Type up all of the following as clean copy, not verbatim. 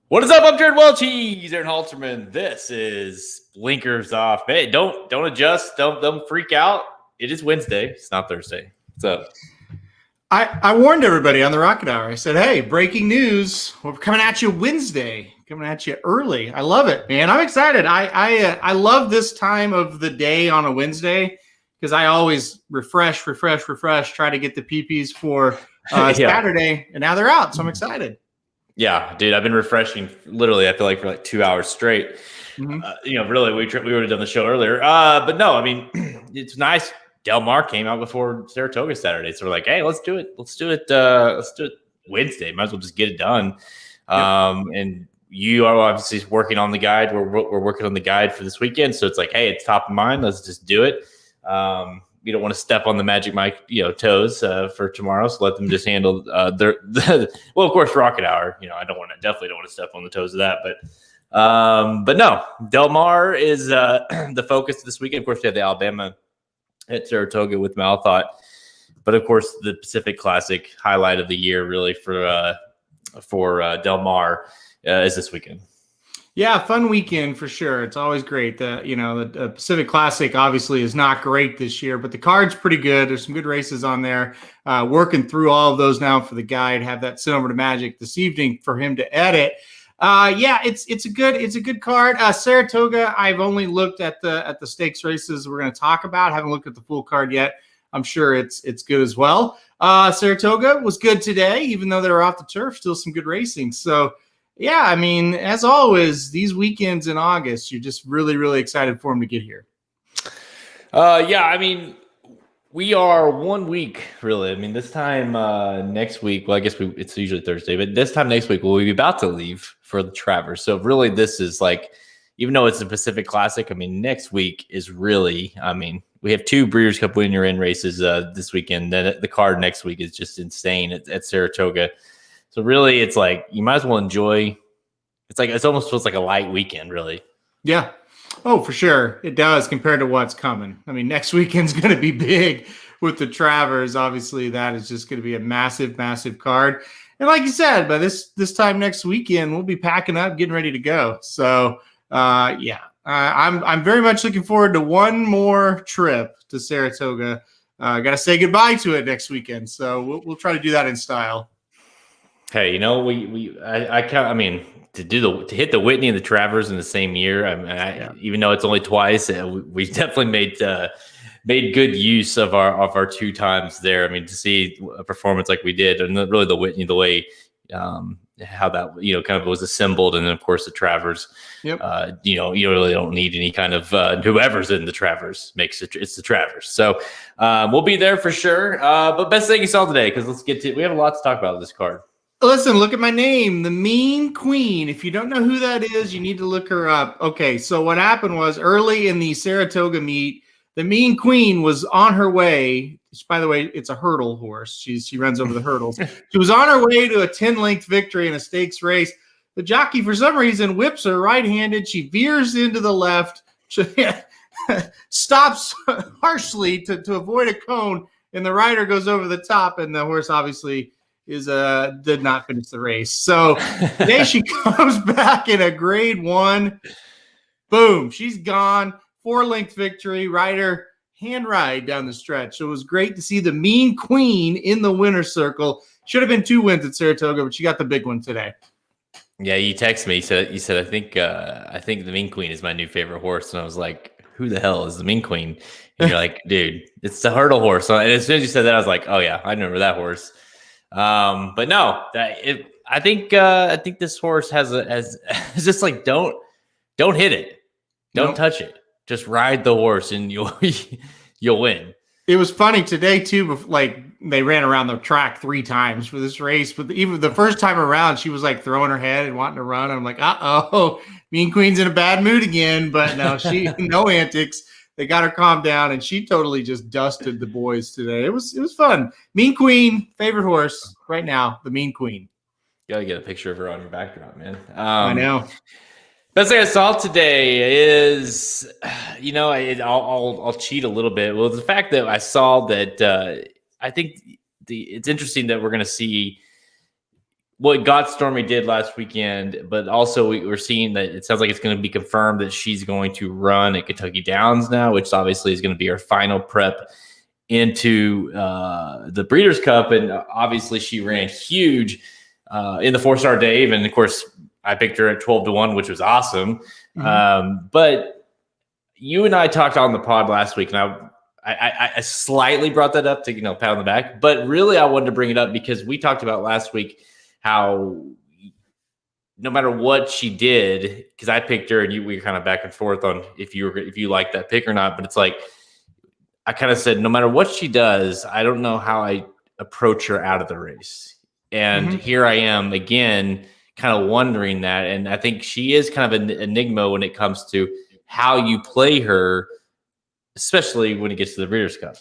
What is up? I'm Jared Welch. Aaron Halterman. This is Blinkers Off. Hey, don't adjust. Don't freak out. It is Wednesday. It's not Thursday. What's up? I warned everybody on the Rocket Hour. I said, hey, breaking news. We're coming at you Wednesday. Coming at you early. I love it, man. I'm excited. I love this time of the day on a Wednesday because I always refresh, try to get the PPs for Saturday, and now they're out. So I'm excited. Yeah, dude, I've been refreshing literally, I feel like, for like 2 hours straight. Mm-hmm. Really, we would have done the show earlier. But no, I mean, it's nice. Del Mar came out before Saratoga Saturday. So we're like, hey, let's do it. Let's do it Wednesday. Might as well just get it done. Yep. And you are obviously working on the guide. We're working on the guide for this weekend. So it's like, hey, it's top of mind. Let's just do it. You don't want to step on the Magic Mike, toes for tomorrow. So let them just handle well, of course, Rocket Hour. Definitely don't want to step on the toes of that. But no, Del Mar is the focus this weekend. Of course, we have the Alabama at Saratoga with Malthot. But of course, the Pacific Classic highlight of the year, really for Del Mar, is this weekend. Yeah, fun weekend for sure. It's always great. The Pacific Classic obviously is not great this year, but the card's pretty good. There's some good races on there. Working through all of those now for the guide. Have that sent over to Magic this evening for him to edit. It's a good card. Saratoga, I've only looked at the stakes races we're going to talk about. Haven't looked at the full card yet. I'm sure it's good as well. Saratoga was good today, even though they were off the turf. Still some good racing. So. Yeah, I mean, as always, these weekends in August, you're just really, really excited for them to get here. I mean, we are 1 week, really. I mean, this time next week, well, I guess it's usually Thursday, but this time next week, we'll be about to leave for the Travers. So really, this is like, even though it's a Pacific Classic, I mean, next week is really, I mean, we have 2 Breeders' Cup Win-Your-In races this weekend. Then the card next week is just insane at Saratoga. So really, it's like you might as well enjoy. It almost feels like a light weekend, really. Yeah. Oh, for sure. It does compared to what's coming. I mean, next weekend's going to be big with the Travers. Obviously, that is just going to be a massive, massive card. And like you said, by this time next weekend, we'll be packing up, getting ready to go. So, I'm very much looking forward to one more trip to Saratoga. Got to say goodbye to it next weekend. So we'll try to do that in style. Hey, to hit the Whitney and the Travers in the same year. Even though it's only twice, we definitely made good use of our 2 times there. I mean, to see a performance like we did, and really the Whitney, the way how that kind of was assembled, and then of course the Travers. Yep. You really don't need any kind of whoever's in the Travers makes it. It's the Travers. So we'll be there for sure. But best thing you saw today, because we have a lot to talk about with this card. Listen, look at my name, the Mean Queen. If you don't know who that is, you need to look her up. Okay, so what happened was early in the Saratoga meet, the Mean Queen was on her way. By the way, it's a hurdle horse. She runs over the hurdles. She was on her way to a 10-length victory in a stakes race. The jockey, for some reason, whips her right-handed. She veers into the left. She stops harshly to avoid a cone, and the rider goes over the top, and the horse obviously did not finish the race. So today she comes back in a grade 1. Boom, she's gone. 4-length victory. Rider hand ride down the stretch. So it was great to see the Mean Queen in the winner's circle. Should have been 2 wins at Saratoga, but she got the big one today. Yeah, you texted me. You said I think the Mean Queen is my new favorite horse, and I was like, who the hell is the Mean Queen? And you're like, dude, it's the hurdle horse. And as soon as you said that, I was like, oh yeah, I remember that horse. But no, I think this horse has just like don't hit it, don't touch it, just ride the horse, and you'll win. It was funny today too. Like they ran around the track 3 times for this race, but even the first time around, she was like throwing her head and wanting to run. I'm like, Mean Queen's in a bad mood again. But no, no antics. They got her calmed down, and she totally just dusted the boys today. It was fun. Mean Queen, favorite horse right now, the Mean Queen. You gotta get a picture of her on your backdrop, man. I know. Best thing I saw today is, I'll cheat a little bit. Well, the fact that I saw that, I think it's interesting that we're going to see what God Stormy did last weekend, but also we're seeing that it sounds like it's going to be confirmed that she's going to run at Kentucky Downs now, which obviously is going to be her final prep into the Breeders' Cup. And obviously she ran huge in the 4-star Dave. And of course, I picked her at 12-1, which was awesome. Mm-hmm. But you and I talked on the pod last week, and I slightly brought that up to, pat on the back. But really, I wanted to bring it up because we talked about last week how no matter what she did, because I picked her and we were kind of back and forth on if you like that pick or not. But it's like I kind of said, no matter what she does, I don't know how I approach her out of the race. And here I am again, kind of wondering that. And I think she is kind of an enigma when it comes to how you play her, especially when it gets to the Breeders' Cup.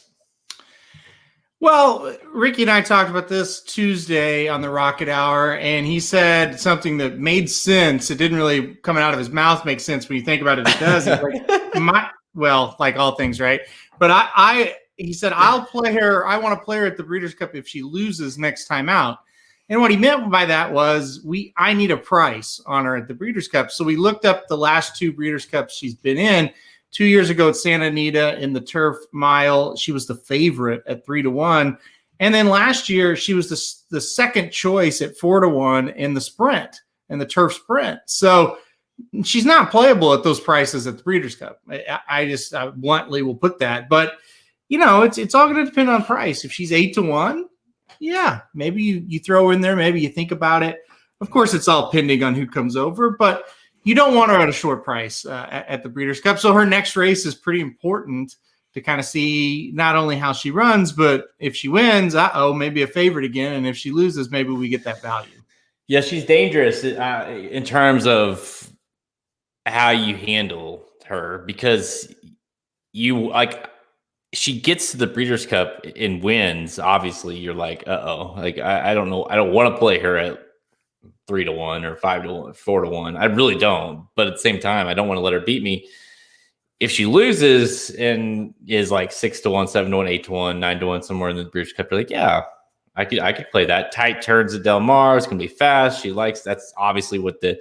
Well, Ricky and I talked about this Tuesday on the Rocket Hour, and he said something that made sense. It didn't really come out of his mouth make sense when you think about it. It does. Like all things, right? But he said, I'll play her. I want to play her at the Breeders' Cup if she loses next time out. And what he meant by that was I need a price on her at the Breeders' Cup. So we looked up the last 2 Breeders' Cups she's been in. 2 years ago at Santa Anita in the Turf Mile, she was the favorite at 3-1. And then last year, she was the second choice at 4-1 in the sprint, in the Turf Sprint. So she's not playable at those prices at the Breeders' Cup. I bluntly will put that. But, it's all going to depend on price. If she's 8-1, yeah, maybe you throw her in there. Maybe you think about it. Of course, it's all pending on who comes over, but you don't want her at a short price at the Breeders' Cup. So her next race is pretty important to kind of see not only how she runs, but if she wins, maybe a favorite again. And if she loses, maybe we get that value. Yeah, she's dangerous in terms of how you handle her because she gets to the Breeders' Cup and wins. Obviously, you're like, I don't know. I don't want to play her at 3-1 or 5-1, 4-1. I really don't. But at the same time, I don't want to let her beat me. If she loses and is like 6-1, 7-1, 8-1, 9-1, somewhere in the Breeders' Cup, you're like, yeah, I could play that. Tight turns at Del Mar. It's gonna be fast. That's obviously what the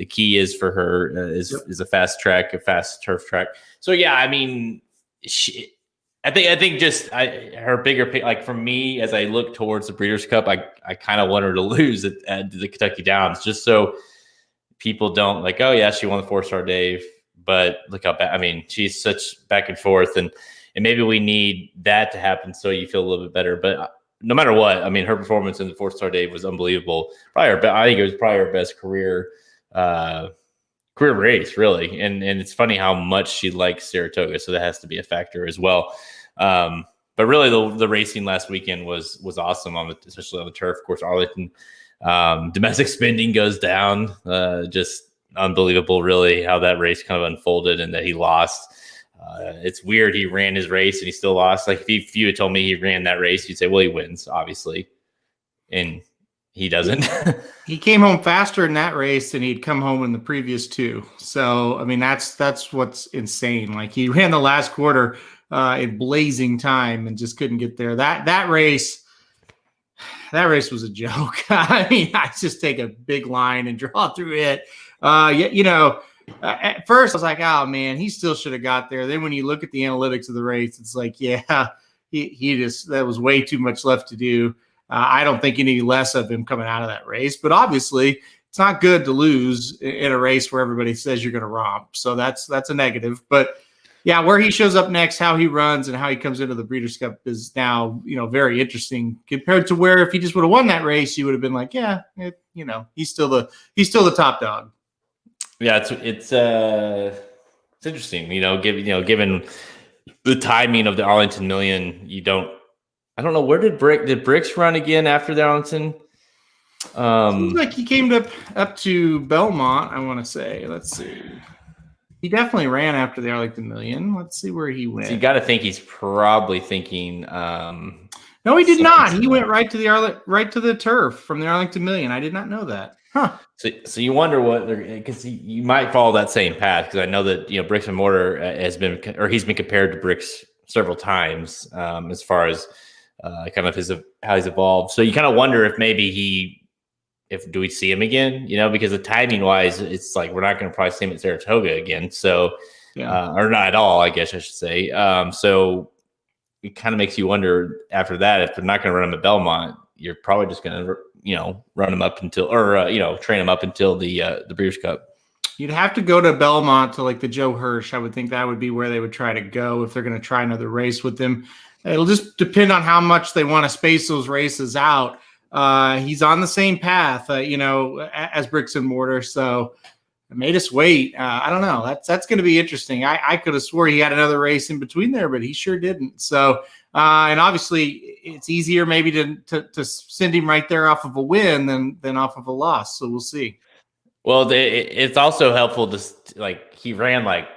key is for her is a fast track, a fast turf track. So yeah, I mean, I think just her bigger pick, like for me, as I look towards the Breeders' Cup, I kind of want her to lose at the Kentucky Downs, just so people don't like, oh yeah, she won the 4-star Dave, but look how bad. I mean, she's such back and forth, and maybe we need that to happen so you feel a little bit better. But no matter what, I mean, her performance in the 4-star Dave was unbelievable. I think it was probably her best career race, really. And it's funny how much she likes Saratoga, so that has to be a factor as well. But really, the racing last weekend was awesome, especially on the turf. Of course, Arlington domestic spending goes down. Just unbelievable, really, how that race kind of unfolded and that he lost. It's weird. He ran his race and he still lost. Like if you had told me he ran that race, you'd say, well, he wins, obviously, and he doesn't. He came home faster in that race than he'd come home in the previous 2. So I mean, that's what's insane. Like he ran the last quarter in blazing time and just couldn't get there. That race was a joke. I mean, I just take a big line and draw through it. At first I was like, oh man, he still should have got there. Then when you look at the analytics of the race, it's like, yeah, that was way too much left to do. I don't think any less of him coming out of that race, but obviously it's not good to lose in a race where everybody says you're going to romp. So that's a negative, but Yeah, where he shows up next, how he runs, and how he comes into the Breeders' Cup is now, very interesting compared to where if he just would have won that race, you would have been like, yeah, he's still the top dog. Yeah, it's interesting, given the timing of the Arlington Million. I don't know, where did Bricks run again after the Arlington? Seems like he came up to Belmont, I want to say. Let's see. He definitely ran after the Arlington Million. Let's see where he went. So you got to think he's probably thinking. No, he did not. He went right to the turf from the Arlington Million. I did not know that. Huh. So you wonder what, because you might follow that same path, because I know that Bricks and Mortar he's been compared to Bricks several times as far as kind of how he's evolved. So you kind of wonder if maybe do we see him again? Because the timing wise, it's like we're not going to probably see him at Saratoga again. So, or not at all, I guess I should say. So it kind of makes you wonder after that, if they're not going to run him at Belmont, you're probably just going to run him up until, or train him up until the Breeders' Cup. You'd have to go to Belmont to like the Joe Hirsch. I would think that would be where they would try to go if they're going to try another race with him. It'll just depend on how much they want to space those races out. He's on the same path, as Bricks and Mortar. So it made us wait. I don't know. That's going to be interesting. I could have swore he had another race in between there, but he sure didn't. So, and obviously it's easier maybe to send him right there off of a win than off of a loss. So we'll see. Well, it's also helpful to he ran like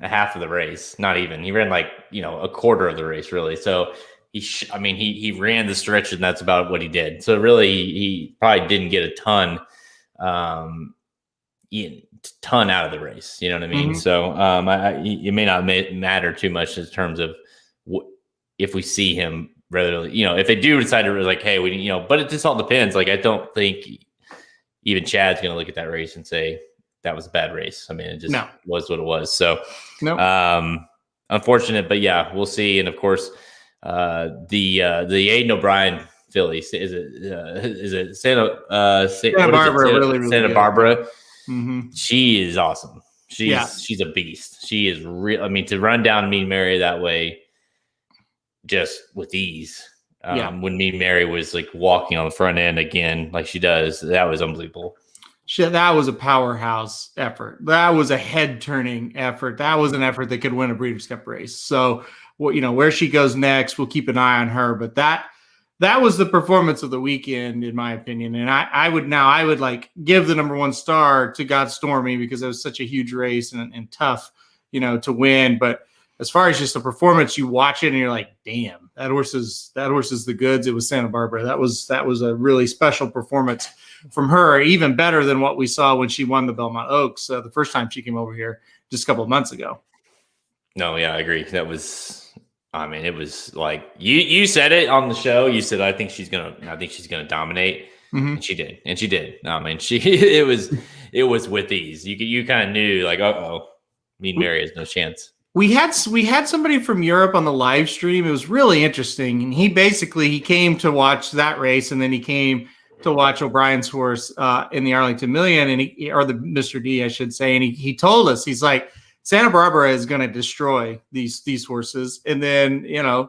a half of the race, not even. He ran like a quarter of the race, really. So he ran the stretch, and that's about what he did. So really, he probably didn't get a ton out of the race. You know what I mean? Mm-hmm. So it may not matter too much in terms of if we see him regularly. If they do decide to hey, but it just all depends. I don't think even Chad's going to look at that race and say that was a bad race. I mean, it just was what it was. So, unfortunate, but yeah, we'll see. And of course, the Aiden O'Brien filly, is it Santa Barbara? Santa Barbara. Mm-hmm. She is awesome. She's a beast. She is real. I mean, to run down Mean Mary that way, just with ease. When Mean Mary was walking on the front end again, like she does, that was unbelievable. That was a powerhouse effort. That was a head-turning effort. That was an effort that could win a Breeders' Cup race. So, where she goes next, we'll keep an eye on her. But that was the performance of the weekend, in my opinion. And I would give the number one star to God Stormy, because it was such a huge race and tough, to win. But as far as just a performance, you watch it and you're like, damn, that horse is the goods. It was Santa Barbara. That was a really special performance from her, even better than what we saw when she won the Belmont Oaks the first time she came over here just a couple of months ago. No, yeah, I agree. That was, it was like you said it on the show. You said, I think she's gonna dominate. Mm-hmm. And she did. It was with ease. You kind of knew Mean Mary has no chance. We had somebody from Europe on the live stream. It was really interesting. And he came to watch that race, and then he came to watch O'Brien's horse in the Arlington Million, or the Mr. D, I should say. And he told us, he's like, Santa Barbara is going to destroy these horses. And then,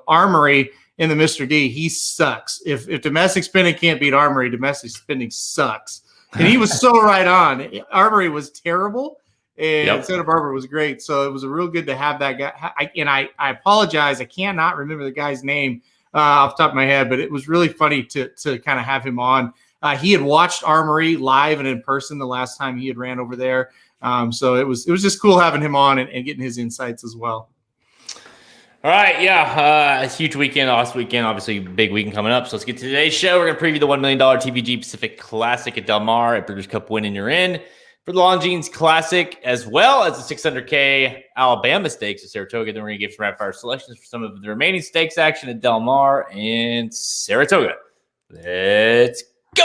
Armory in the Mr. D, he sucks. If domestic spinning can't beat Armory, domestic spinning sucks. And he was so right on. Armory was terrible. And Santa Barbara was great. So it was real good to have that guy. I apologize. I cannot remember the guy's name off the top of my head, but it was really funny to kind of have him on. He had watched Armory live and in person the last time he had ran over there. So it was just cool having him on and getting his insights as well. All right. Yeah. It's a huge weekend. Last weekend, obviously big weekend coming up. So let's get to today's show. We're going to preview the $1 million TVG Pacific Classic at Del Mar at Breeders' Cup win, and you're in for the Longines Classic, as well as the $600K Alabama Stakes at Saratoga. Then we're going to give some rapid fire selections for some of the remaining stakes action at Del Mar and Saratoga. Let's go.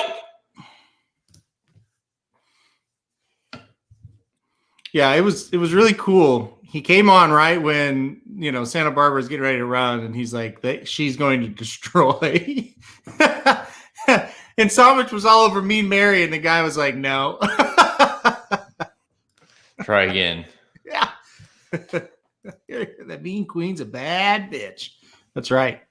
Yeah, it was really cool. He came on right when, Santa Barbara is getting ready to run, and he's like, she's going to destroy. And Somich was all over Mean Mary, and the guy was like, no. Try again. Yeah. That Mean Queen's a bad bitch. That's right.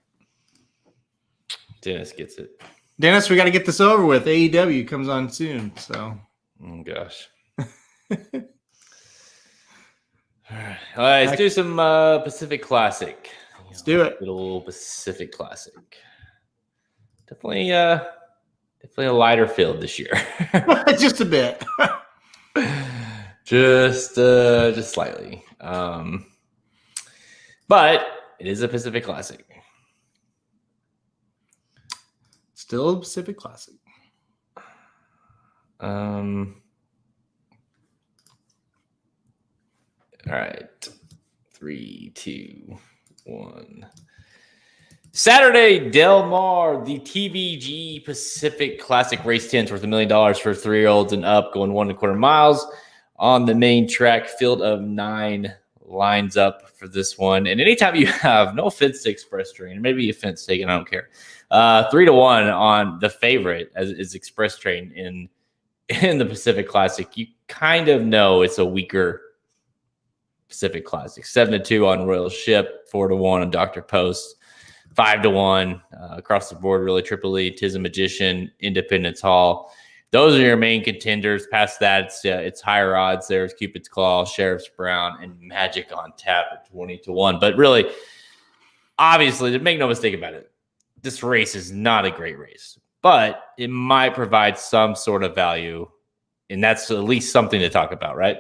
Dennis gets it. Dennis, we got to get this over with. AEW comes on soon, so. Oh gosh. All right, let's do some Pacific Classic. Let's do it. Little Pacific Classic. Definitely a lighter field this year. Just a bit. just slightly. But it is a Pacific Classic. Still a Pacific Classic. All right. 3, 2, 1. Saturday, Del Mar, the TVG Pacific Classic Race 10 worth $1 million for 3-year-olds and up, going 1 1/4 miles on the main track. Field of 9 lines up for this one. And anytime you have, no offense to Express Train, maybe offense taken, I don't care. 3-1 on the favorite as is Express Train in the Pacific Classic. You kind of know it's a weaker Pacific Classic. 7-2 on Royal Ship, 4-1 on Dr. Post, 5-1 across the board. Really, Triple E, Tis Magician, Independence Hall. Those are your main contenders. Past that, it's higher odds. There's Cupid's Claw, Sheriff's Brown, and Magic on tap at 20-1. But really, obviously, make no mistake about it, this race is not a great race, but it might provide some sort of value, and that's at least something to talk about, right?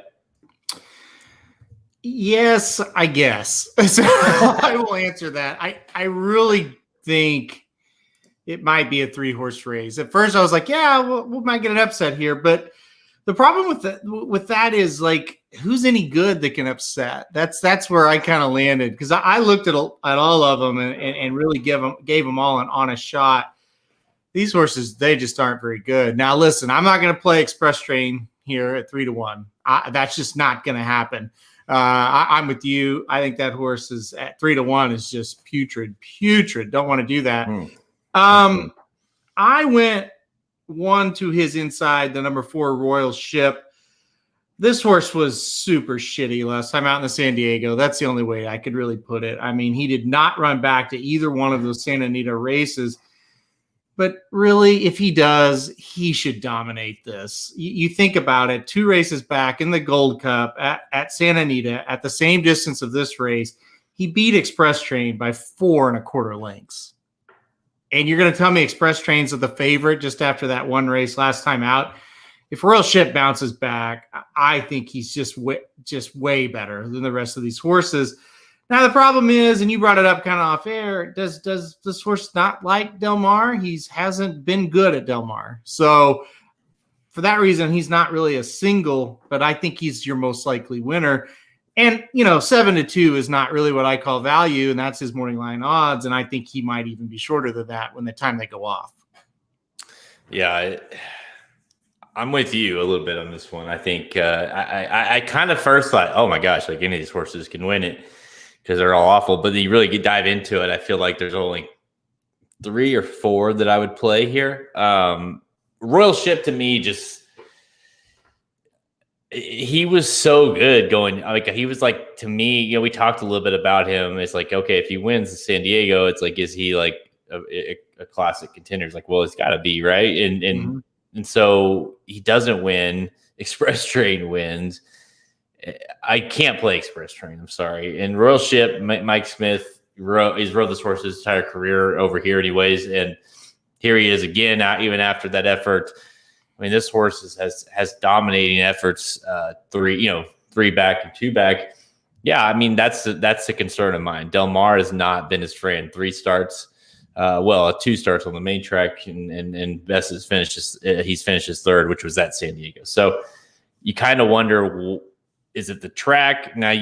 Yes, I guess. So I will answer that. I really think it might be a 3-horse race. At first, I was like, yeah, we might get an upset here. But the problem with that is, like, who's any good that can upset? That's where I kind of landed, because I looked at all of them and really gave them all an honest shot. These horses, they just aren't very good. Now, listen, I'm not going to play Express Train here at 3-1. That's just not going to happen. I'm with you. I think that horse is at 3-1 is just putrid. Don't want to do that. I went 1 to his inside, the number 4 Royal Ship. This horse was super shitty last time out in the San Diego. That's the only way I could really put it. I mean, he did not run back to either one of those Santa Anita races. But really, if he does, he should dominate this. You think about it, 2 races back in the Gold Cup at Santa Anita, at the same distance of this race, he beat Express Train by 4 1/4 lengths. And you're going to tell me Express Train's the favorite just after that one race last time out? If Royal Ship bounces back, I think he's just way better than the rest of these horses. Now, the problem is, and you brought it up kind of off air, does this horse not like Del Mar? He hasn't been good at Del Mar. So for that reason, he's not really a single, but I think he's your most likely winner. And, 7-2 is not really what I call value, and that's his morning line odds. And I think he might even be shorter than that when the time they go off. Yeah, I'm with you a little bit on this one. I think I kind of first thought, oh my gosh, like any of these horses can win it, because they're all awful. But you really dive into it, I feel like there's only 3 or 4 that I would play here. Royal Ship, to me, he was so good going. Like, he was like, to me, we talked a little bit about him. It's like, okay, if he wins the San Diego, it's like, is he like a classic contender? It's like, well, it's got to be, right? And so he doesn't win. Express Train wins. I can't play Express Train. I'm sorry. And Royal Ship, Mike Smith he's rode this horse his entire career over here anyways. And here he is again, even after that effort. I mean, this horse has dominating efforts, 3 back and 2 back. Yeah, I mean, that's a concern of mine. Del Mar has not been his friend. 3 starts, 2 starts on the main track, and Best has finished he's finished his 3rd, which was at San Diego. So you kind of wonder, is it the track? Now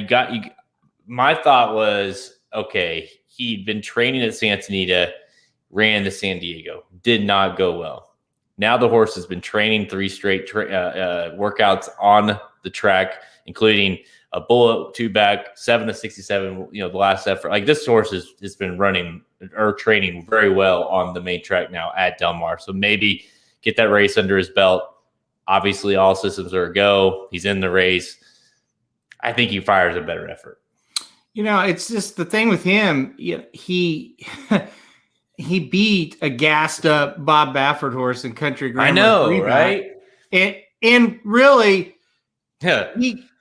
my thought was, okay, he'd been training at Santa Anita, ran to San Diego, did not go well. Now the horse has been training 3 straight workouts on the track, including a bullet 2 back, 7-67, the last effort. Like, this horse has been running or training very well on the main track now at Del Mar. So maybe get that race under his belt. Obviously, all systems are a go. He's in the race. I think he fires a better effort. It's just the thing with him. He he beat a gassed up Bob Baffert horse in Country Grammar. I know, right? And really, Yeah,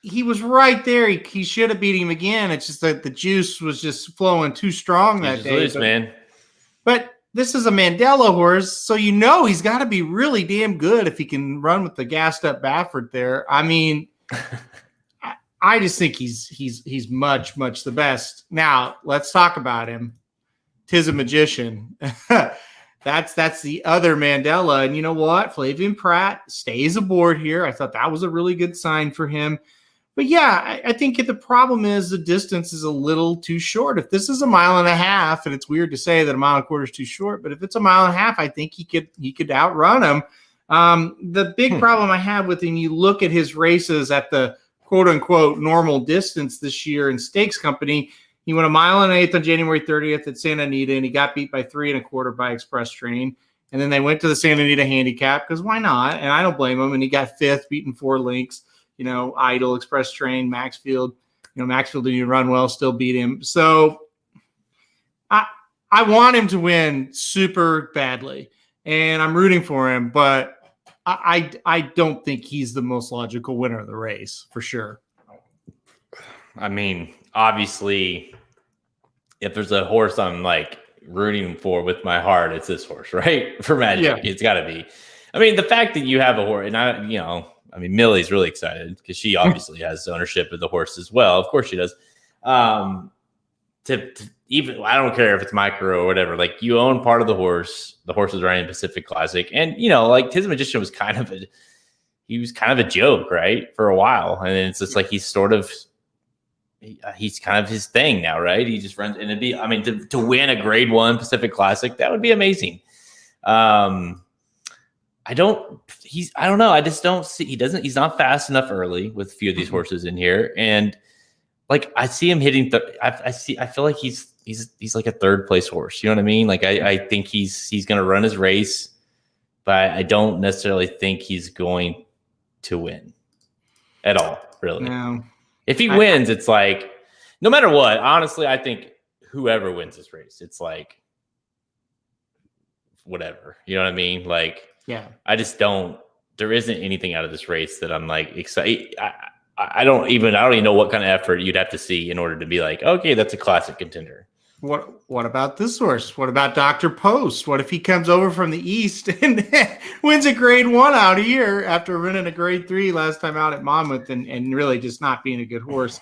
he was right there. He should have beat him again. It's just that the juice was just flowing too strong that day. Loose, man. But this is a Mandela horse, so he's got to be really damn good if he can run with the gassed up Baffert there. I mean, I just think he's much, much the best. Now let's talk about him. Tis a Magician. That's the other Mandela. And you know what? Flavian Pratt stays aboard here. I thought that was a really good sign for him. But yeah, I think the problem is the distance is a little too short. If this is a mile and a half, and it's weird to say that a mile and a quarter is too short, but if it's a mile and a half, I think he could outrun him. The big problem I have with him, you look at his races at the quote unquote normal distance this year in Stakes Company. He went a mile and an eighth on January 30th at Santa Anita, and he got beat by 3 1/4 by Express Train. And then they went to the Santa Anita handicap because why not? And I don't blame him. And he got 5th, beaten 4 lengths. Idle, Express Train, Maxfield. Maxfield didn't even run well, still beat him. So I want him to win super badly, and I'm rooting for him, but I don't think he's the most logical winner of the race for sure. I mean, obviously, if there's a horse I'm like rooting for with my heart, it's this horse, right? For Magic, yeah. It's got to be. I mean, the fact that you have a horse, and Millie's really excited because she obviously has ownership of the horse as well. Of course she does. To even, I don't care if it's micro or whatever, like you own part of the horse. The horse is running in Pacific Classic. And, like Tis Magician was kind of a joke, right? For a while. And it's just like he's kind of his thing now, right? He just runs, and it'd be, to win a grade 1 Pacific Classic, that would be amazing. I don't know. I just don't see, he's not fast enough early with a few of these horses in here. And like, I see him hitting, I feel like he's like a 3rd place horse. You know what I mean? Like, I think he's going to run his race, but I don't necessarily think he's going to win at all, really. No. If he wins, it's like, no matter what, honestly, I think whoever wins this race, it's like, whatever. You know what I mean? Like, yeah, I just don't. There isn't anything out of this race that I'm like excited. I don't even know what kind of effort you'd have to see in order to be like, okay, that's a classic contender. What about this horse? What about Dr. Post? What if he comes over from the East and wins a grade 1 out here after winning a grade 3 last time out at Monmouth and really just not being a good horse?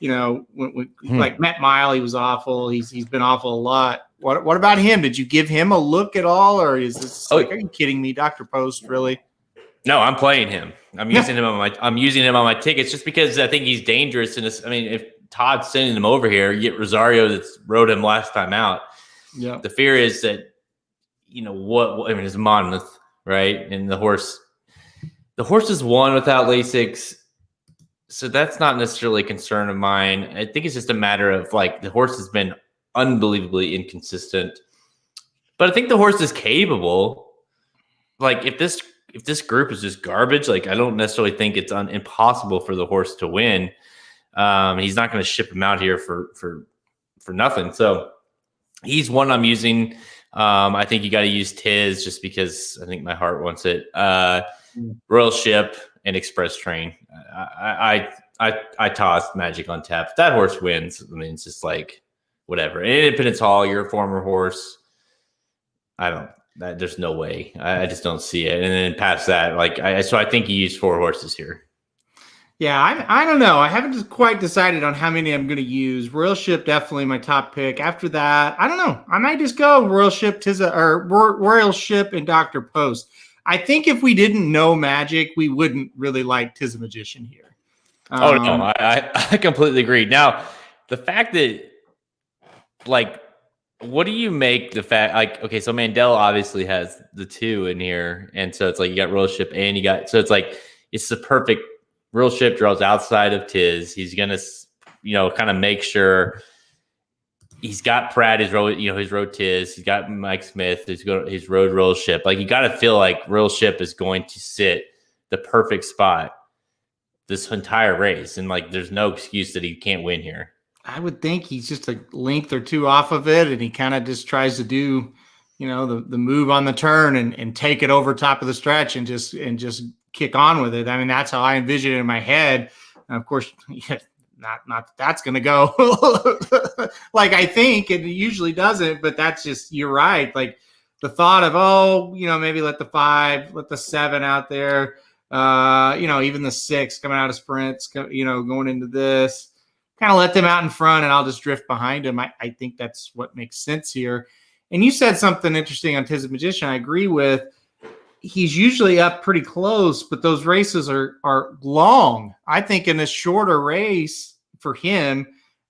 Like Met Mile, he was awful. He's been awful a lot. What about him? Did you give him a look at all, or is this are you kidding me, Dr. Post? Really? No, I'm playing him. I'm using him on my tickets just because I think he's dangerous. And if Todd's sending him over here, you get Rosario that's rode him last time out. Yeah. The fear is that it's Monmouth, right? And the horse is won without Lasix. So that's not necessarily a concern of mine. I think it's just a matter of like the horse has been unbelievably inconsistent, but I think the horse is capable. Like if this group is just garbage, like I don't necessarily think it's impossible for the horse to win. He's not going to ship him out here for nothing. So he's one I'm using. I think you got to use Tiz just because I think my heart wants it. Royal Ship and Express Train. I tossed Magic on tap. If that horse wins, it's just like whatever. And Independence Hall, you're a former horse. There's no way. I just don't see it. And then past that, so I think you use 4 horses here. Yeah, I don't know. I haven't quite decided on how many I'm going to use. Royal Ship, definitely my top pick. After that, I don't know. I might just go Royal Ship, Royal Ship, and Dr. Post. I think if we didn't know Magic, we wouldn't really like Tis a Magician here. No, I completely agree. Now, the fact that, what do you make the fact, okay, so Mandela obviously has the 2 in here, and so it's like you got Royal Ship and so it's like, it's the perfect, Royal Ship draws outside of Tiz. He's going to, kind of make sure he's got Pratt, his road Tiz. He's got Mike Smith, his road Royal Ship. Like, you got to feel like Royal Ship is going to sit the perfect spot this entire race. And there's no excuse that he can't win here. I would think he's just a length or two off of it, and he kind of just tries to do, the move on the turn and take it over top of the stretch and just kick on with it. I mean, that's how I envision it in my head. And of course, not that's going to go like I think, and it usually doesn't. But that's just, you're right. Like the thought of, maybe let the 5, let the 7 out there. Even the 6 coming out of sprints, going into this. Kind of let them out in front, and I'll just drift behind them. I think that's what makes sense here. And you said something interesting on Tiz the Magician. I agree with. He's usually up pretty close, but those races are long. I think in a shorter race for him,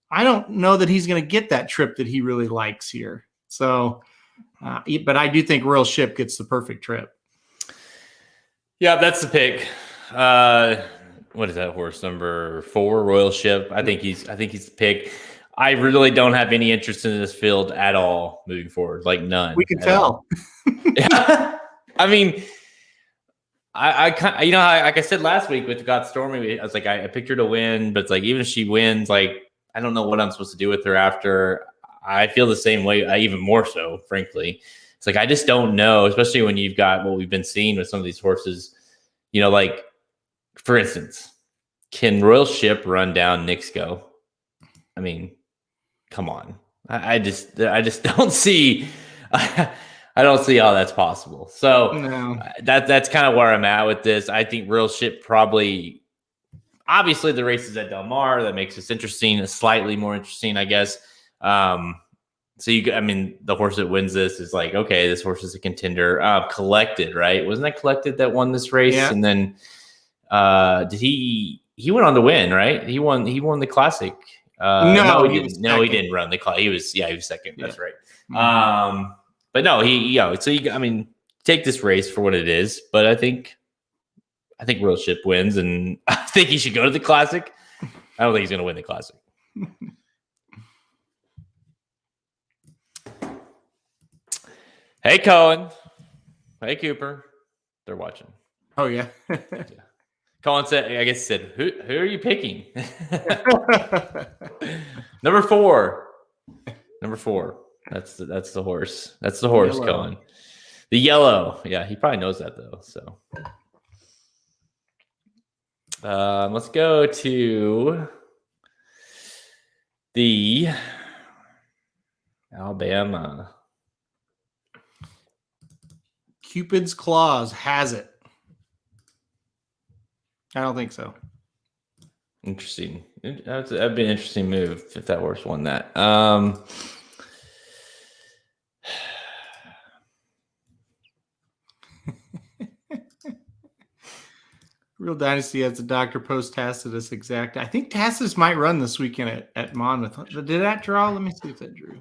I don't know that he's going to get that trip that he really likes here. So, but I do think Royal Ship gets the perfect trip. Yeah, that's the pick. What is that horse, number 4, Royal Ship? I think he's the pick. I really don't have any interest in this field at all moving forward, like none. We can tell. I mean, I kind, like I said last week with Got Stormy, I was like, I picked her to win, but it's like even if she wins, like I don't know what I'm supposed to do with her after. I feel the same way, even more so, frankly. It's like I just don't know, especially when you've got what we've been seeing with some of these horses. Like for instance, can Royal Ship run down Nixco? I mean, come on. I just don't see. I don't see how that's possible. So no. That's kind of where I'm at with this. I think Royal Ship probably, obviously the races at Del Mar, that makes this interesting, slightly more interesting, I guess. The horse that wins this is like, okay, this horse is a contender. Collected, right? Wasn't that Collected that won this race? Yeah. And then did he went on to win, right? He won the Classic. No, he didn't. No, he didn't run the Classic. He was second. Yeah. That's right. Mm-hmm. But no, take this race for what it is. But I think Royal Ship wins, and I think he should go to the Classic. I don't think he's going to win the Classic. Hey, Cohen. Hey, Cooper. They're watching. Oh, yeah. Colin said, who are you picking? Number 4. That's the horse. That's the horse, Yellow. Colin. The yellow. Yeah, he probably knows that though. So let's go to the Alabama. Cupid's Claws has it. I don't think so. Interesting. That'd be an interesting move if that horse won that. Real Dynasty has the Dr. Post Tacitus exact. I think Tacitus might run this weekend at Monmouth. Did that draw? Let me see if that drew.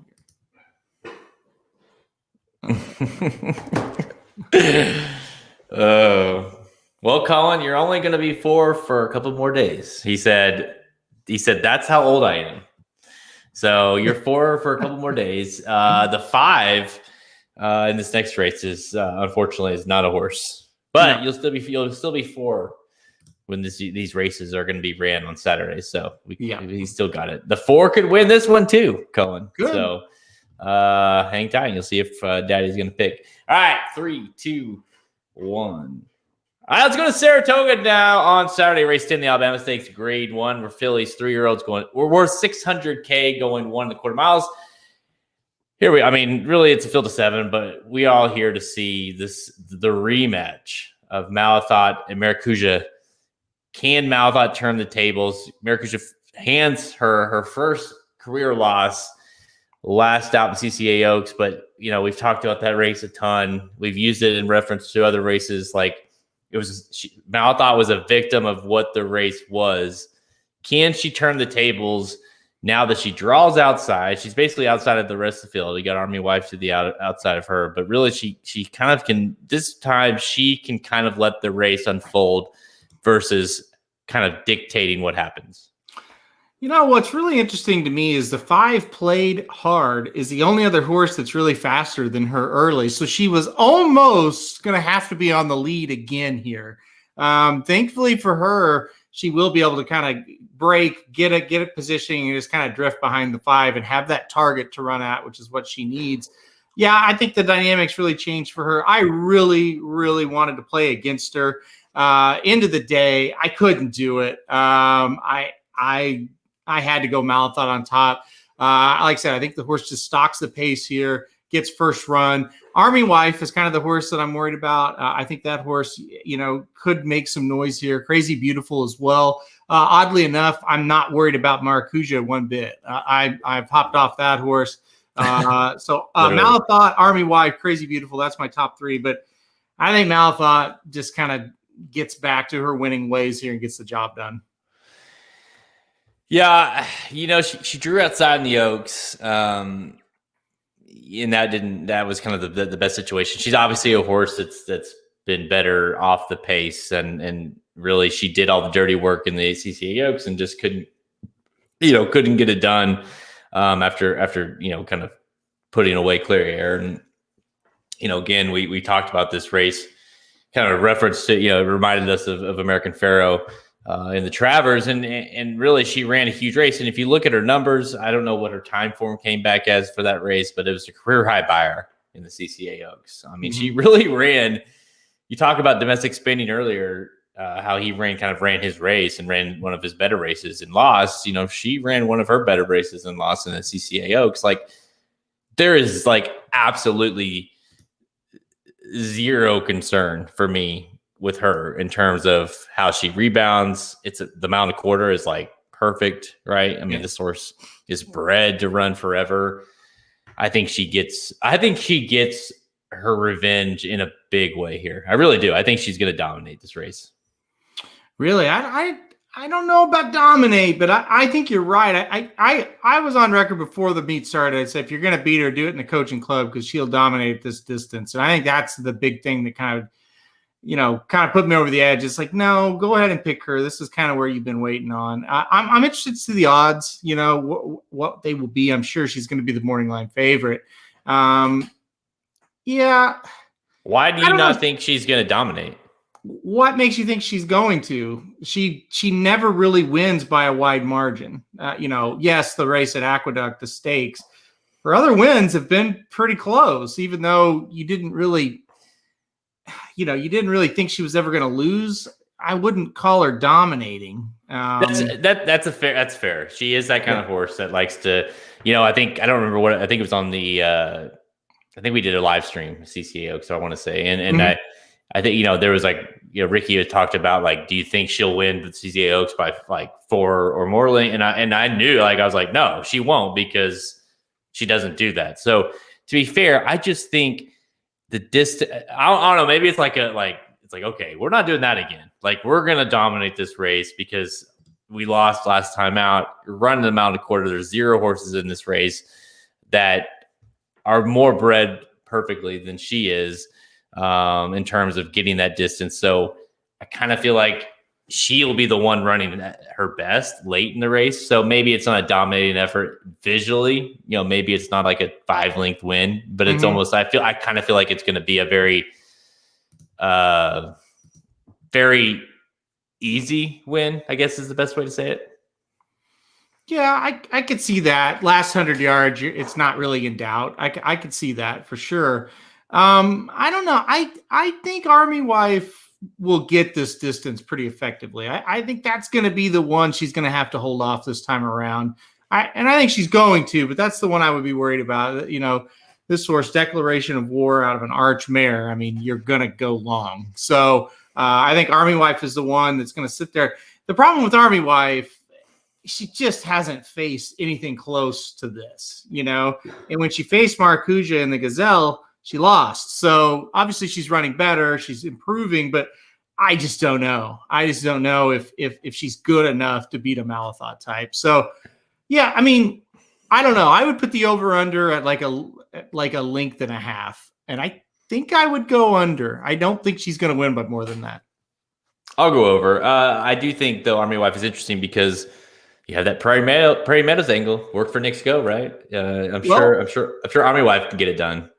Well, Colin, you're only going to be 4 for a couple more days. He said that's how old I am. So you're 4 for a couple more days. The 5 in this next race is unfortunately is not a horse, but No. you'll still be 4 when these races are going to be ran on Saturday. So he still got it. The 4 could win this one too, Colin. Good. So hang tight and you'll see if Daddy's going to pick. All right, 3, 2, 1. All right, let's go to Saratoga now on Saturday. Race 10, the Alabama Stakes, Grade 1. We're fillies, 3-year-olds going. We're worth $600K going 1.25 miles. Really, it's a field of 7, but we all here to see the rematch of Malathot and Maracuja. Can Malathot turn the tables? Maracuja hands her first career loss last out in CCA Oaks, but we've talked about that race a ton. We've used it in reference to other races. Like Malathot was a victim of what the race was. Can she turn the tables now that she draws outside? She's basically outside of the rest of the field. We got Army Wife to the outside of her, but really she kind of can. This time she can kind of let the race unfold versus kind of dictating what happens. What's really interesting to me is the 5 played hard is the only other horse that's really faster than her early. So she was almost going to have to be on the lead again here. Thankfully for her, she will be able to kind of break, get it positioning, and just kind of drift behind the 5 and have that target to run at, which is what she needs. Yeah, I think the dynamics really changed for her. I really, really wanted to play against her. End of the day, I couldn't do it. I had to go Malathot on top. Like I said, I think the horse just stalks the pace here, gets first run. Army Wife is kind of the horse that I'm worried about. I think that horse, could make some noise here. Crazy Beautiful as well. Oddly enough, I'm not worried about Maracuja one bit. I've hopped off that horse. So Malathot, Army Wife, Crazy Beautiful, that's my top 3. But I think Malathot just kind of gets back to her winning ways here and gets the job done. Yeah, she drew outside in the Oaks, and that was kind of the best situation. She's obviously a horse that's been better off the pace, and really she did all the dirty work in the ACCA Oaks and just couldn't get it done after kind of putting away Clear Air. And again, we talked about this race, kind of reference to it reminded us of American Pharaoh in the Travers, and really she ran a huge race. And if you look at her numbers, I don't know what her time form came back as for that race, but it was a career high buyer in the CCA Oaks. I mean, she really ran. You talk about domestic spending earlier, how he ran his race and ran one of his better races and lost. She ran one of her better races and lost in the CCA Oaks. Like, there is absolutely zero concern for me with her in terms of how she rebounds. The Mountain Quarter is perfect, right? I mean, this horse is bred to run forever. I think she gets her revenge in a big way here. I really do. I think she's going to dominate this race. Really? I don't know about dominate, but I think you're right. I was on record before the meet started. I said, if you're going to beat her, do it in the coaching club because she'll dominate this distance. And I think that's the big thing that kind of put me over the edge. It's no, go ahead and pick her. This is kind of where you've been waiting on. I'm interested to see the odds, what they will be. I'm sure she's going to be the morning line favorite. Yeah. Why do you not think she's going to dominate? What makes you think she's going to? She never really wins by a wide margin. Yes, the race at Aqueduct, the stakes. Her other wins have been pretty close, even though you didn't really think she was ever going to lose. I wouldn't call her dominating. That's fair. She is that kind of horse that likes to, I think it was on the, I think we did a live stream CCA Oaks, so I want to say, and I think, there was Ricky had talked about do you think she'll win the CCA Oaks by 4 or more? And I knew I was no, she won't, because she doesn't do that. So to be fair, I just think the distance, I don't know, maybe it's okay, we're not doing that again. We're going to dominate this race because we lost last time out. You're running the Mountain Quarter. There's 0 horses in this race that are more bred perfectly than she is in terms of getting that distance. So I kind of feel like she'll be the one running at her best late in the race. So maybe it's not a dominating effort visually. Maybe it's not a 5-length win, but it's almost, I kind of feel like it's going to be a very, very easy win, I guess is the best way to say it. Yeah, I could see that. Last 100 yards, it's not really in doubt. I could see that for sure. I don't know. I think Army Wife will get this distance pretty effectively. I think that's going to be the one she's going to have to hold off this time around. I think she's going to, but that's the one I would be worried about. This horse, declaration of war out of an arch mare. I mean, you're going to go long. So I think Army Wife is the one that's going to sit there. The problem with Army Wife, she just hasn't faced anything close to this, And when she faced Maracuja and the Gazelle, she lost. So obviously she's running better. She's improving, but I just don't know. I just don't know if she's good enough to beat a Malathot type. So yeah, I mean, I don't know. I would put the over under at like a length and a half. And I think I would go under. I don't think she's going to win by more than that. I'll go over. I do think though Army Wife is interesting because you have that Prairie Meadows angle. Work for Nick's Go, right? I'm sure Army Wife can get it done.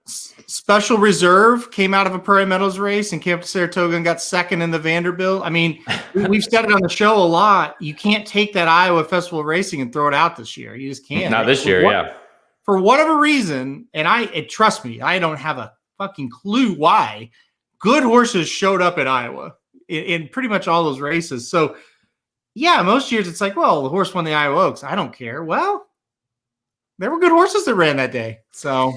Special Reserve came out of a Prairie Meadows race and came up to Saratoga and got second in the Vanderbilt. I mean, we've said it on the show a lot. You can't take that Iowa Festival of Racing and throw it out this year. You just can't. Not this year, yeah. For whatever reason, and trust me, I don't have a fucking clue why. Good horses showed up at Iowa in pretty much all those races. So, yeah, most years it's like, well, the horse won the Iowa Oaks. I don't care. Well, there were good horses that ran that day. So,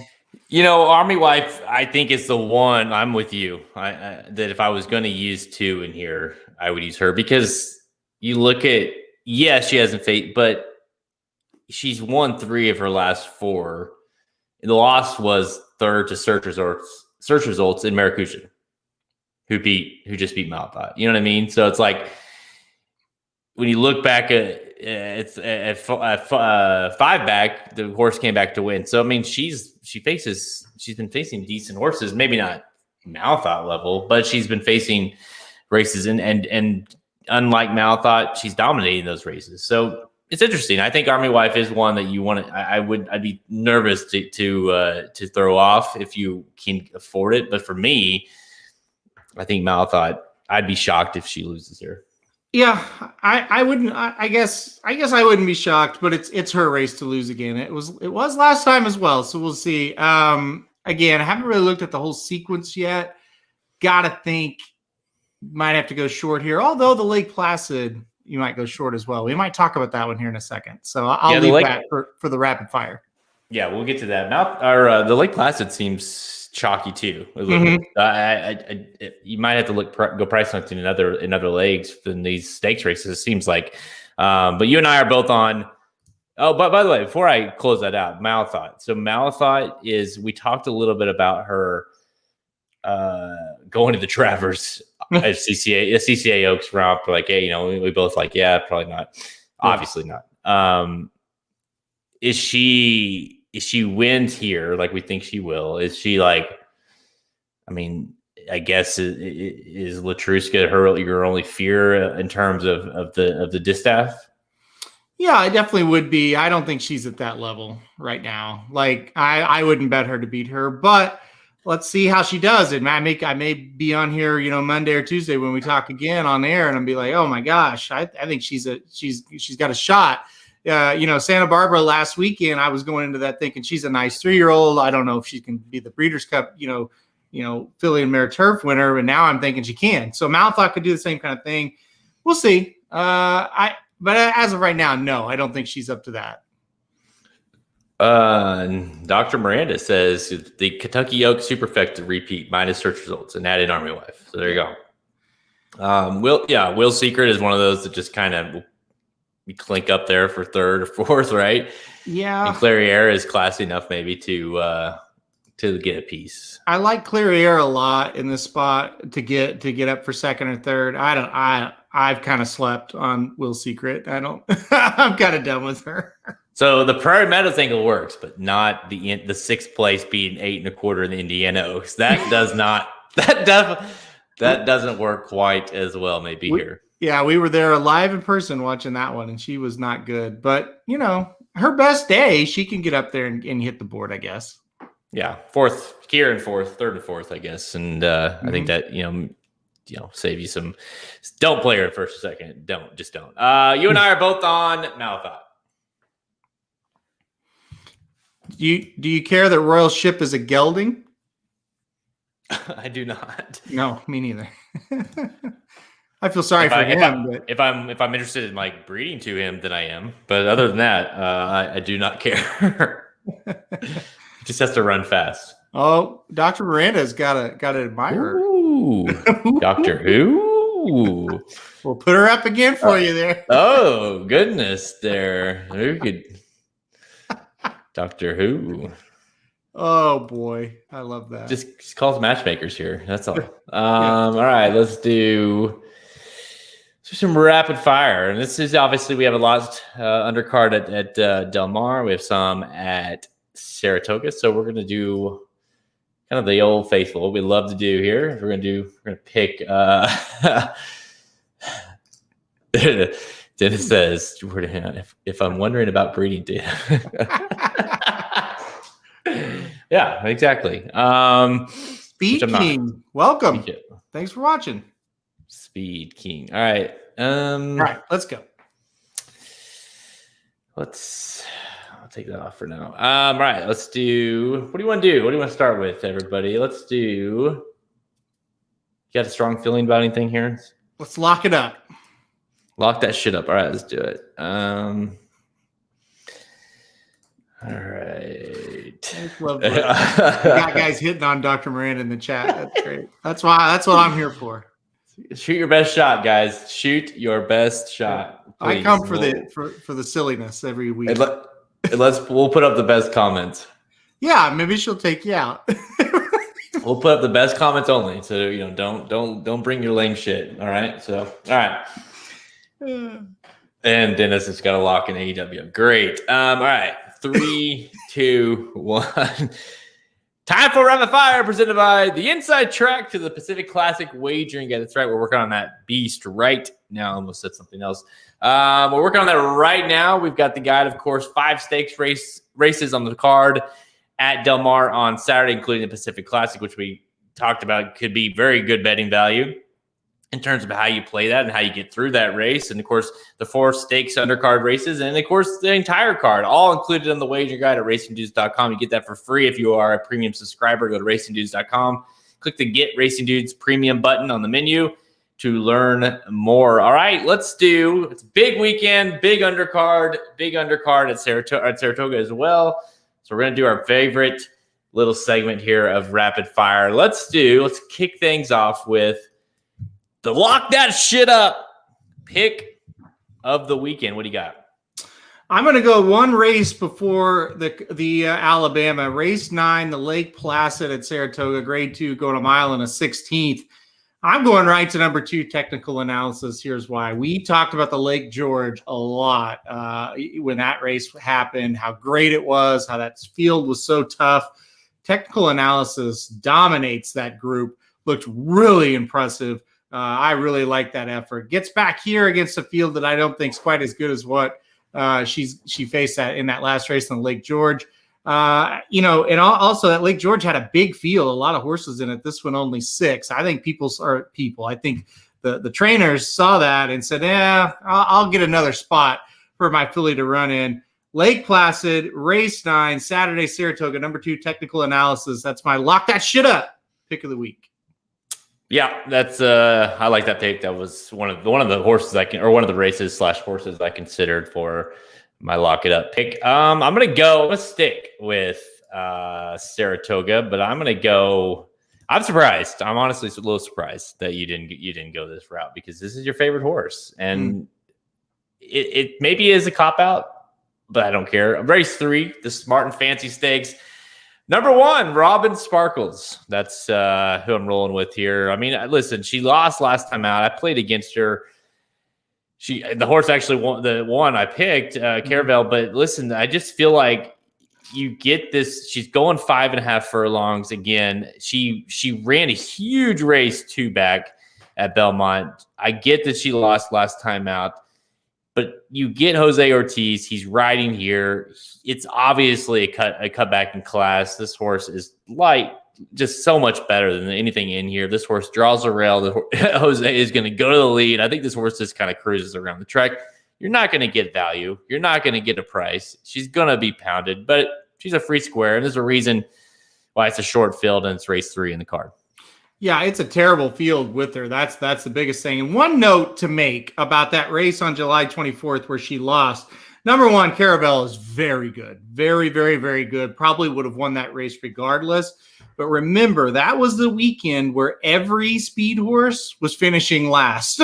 Army Wife, I think is the one. I'm with you. That if I was going to use two in here, I would use her because you look at, yes, she hasn't faced, but she's won 3 of her last 4. The loss was third to search results in Maracuja, who just beat Malachi. You know what I mean? So it's like when you look back at 5 back, the horse came back to win. So I mean, she's been facing decent horses, maybe not Malachi level, but she's been facing races and unlike Malachi, she's dominating those races. So it's interesting. I think Army Wife is one that you want to. I'd be nervous to throw off if you can afford it. But for me, I think Malachi. I'd be shocked if she loses here. Yeah, I wouldn't. I guess I wouldn't be shocked. But it's her race to lose again. It was last time as well. So we'll see. Again, I haven't really looked at the whole sequence yet. Gotta think might have to go short here. Although the Lake Placid, you might go short as well. We might talk about that one here in a second. So I'll leave that for the rapid fire. Yeah, we'll get to that. The Lake Placid seems chalky too. You might have to go price hunting in other legs in these stakes races. It seems like, but you and I are both on. Oh, but by the way, before I close that out, Malachi. So Malachi we talked a little bit about her going to the Travers at CCA Oaks romp. Like, hey, we both like, yeah, probably not. Obviously not. Is she wins here like we think she will? Is she like? I mean, I guess is Latruska your only fear in terms of the distaff? Yeah, I definitely would be. I don't think she's at that level right now. Like, I wouldn't bet her to beat her, but let's see how she does it. I may be on here, Monday or Tuesday when we talk again on air, and I'll be like, oh my gosh, I think she's got a shot. Santa Barbara last weekend, I was going into that thinking she's a nice 3-year-old. I don't know if she can be the Breeders' Cup, Philly and Mare Turf winner, and now I'm thinking she can. So Malachi could do the same kind of thing. We'll see. But as of right now, no, I don't think she's up to that. Dr. Miranda says the Kentucky Oak Superfecta repeat minus search results and add in Army Wife. So there you go. Will Secret is one of those that just kind of clink up there for third or fourth, right? Yeah. And Clairiere is classy enough maybe to get a piece. I like Clairiere a lot in this spot to get up for second or third. I've kind of slept on Will Secret. I'm kind of done with her. So the Prairie Meadows angle works, but not the 6th place being 8 1/4 in the Indiana Oaks. That does not. That doesn't work quite as well. Maybe here. Yeah, we were there live in person watching that one, and she was not good. But her best day, she can get up there and hit the board, I guess. Yeah, fourth, Kieran fourth, third and fourth, I guess, and I think that save you some. Don't play her at first or second. Don't. You and I are both on Malachi. Do you care that Royal Ship is a gelding? I do not. No, me neither. I feel sorry for him. If I'm interested in like breeding to him, then I am. But other than that, I do not care. Just has to run fast. Oh, Dr. Miranda's got to admire her. Ooh, Doctor Who. We'll put her up again for you there. Oh goodness, there. Who could? Doctor Who. Oh boy, I love that. Just calls matchmakers here. That's all. All right, let's do some rapid fire. And this is obviously we have a lot undercard at Del Mar. We have some at Saratoga. So we're gonna do kind of the old faithful. What we love to do here. We're gonna pick Dennis says, if I'm wondering about breeding data. Yeah, exactly. Speed King, welcome. Thanks for watching. Speed King. All right. All right, let's go. I'll take that off for now. All right, let's do. What do you want to do? What do you want to start with, everybody? Let's do. You got a strong feeling about anything here? Let's lock it up. Lock that shit up. All right, let's do it. All right. We got guys hitting on Dr. Miranda in the chat. That's great. That's what I'm here for. Shoot your best shot, guys. Shoot your best shot. Please. I come for the silliness every week. We'll put up the best comments. Yeah, maybe she'll take you out. We'll put up the best comments only. So don't bring your lame shit. All right. So all right. And Dennis has got a lock in AEW. Great. All right. 3, 2, 1. Time for Rapid Fire, presented by the inside track to the Pacific Classic wagering guide. That's right. We're working on that beast right now. I almost said something else. We're working on that right now. We've got the guide, of course, 5 stakes races on the card at Del Mar on Saturday, including the Pacific Classic, which we talked about could be very good betting value in terms of how you play that and how you get through that race. And, of course, the 4 stakes undercard races and, of course, the entire card, all included in the wager guide at racingdudes.com. You get that for free if you are a premium subscriber. Go to racingdudes.com. Click the Get Racing Dudes Premium button on the menu to learn more. All right, it's a big weekend, big undercard at Saratoga as well. So we're going to do our favorite little segment here of Rapid Fire. Let's kick things off with the Lock That Shit Up pick of the weekend. What do you got? I'm going to go one race before the Alabama. Race 9, the Lake Placid at Saratoga, grade 2, going a mile and a 16th. I'm going right to number 2, technical analysis. Here's why. We talked about the Lake George a lot when that race happened, how great it was, how that field was so tough. Technical analysis dominates that group, looked really impressive. I really like that effort. Gets back here against a field that I don't think is quite as good as what she faced in that last race on Lake George. And also that Lake George had a big field, a lot of horses in it. This one only 6. I think I think the trainers saw that and said, I'll get another spot for my filly to run in. Lake Placid, race 9, Saturday, Saratoga, number 2, technical analysis. That's my Lock That Shit Up pick of the week. Yeah, that's I like that pick. That was one of the horses one of the races / horses I considered for my Lock It Up pick. I'm gonna stick with Saratoga, but I'm surprised. I'm honestly a little surprised that you didn't go this route, because this is your favorite horse, and it maybe is a cop out, but I don't care. Race 3, the Smart and Fancy Stakes. Number 1, Robin Sparkles. That's who I'm rolling with here. I mean, listen, she lost last time out. I played against her. The horse actually won the one I picked, Caravel. But listen, I just feel like you get this. She's going 5.5 furlongs again. She ran a huge race 2 back at Belmont. I get that she lost last time out, but you get Jose Ortiz. He's riding here. It's obviously a cutback in class. This horse is light, just so much better than anything in here. This horse draws a rail. Jose is going to go to the lead. I think this horse just kind of cruises around the track. You're not going to get value. You're not going to get a price. She's going to be pounded, but she's a free square, and there's a reason why it's a short field and it's race 3 in the card. Yeah, it's a terrible field with her. That's the biggest thing. And one note to make about that race on July 24th where she lost. Number 1, Caravel is very good. Very, very, very good. Probably would have won that race regardless. But remember, that was the weekend where every speed horse was finishing last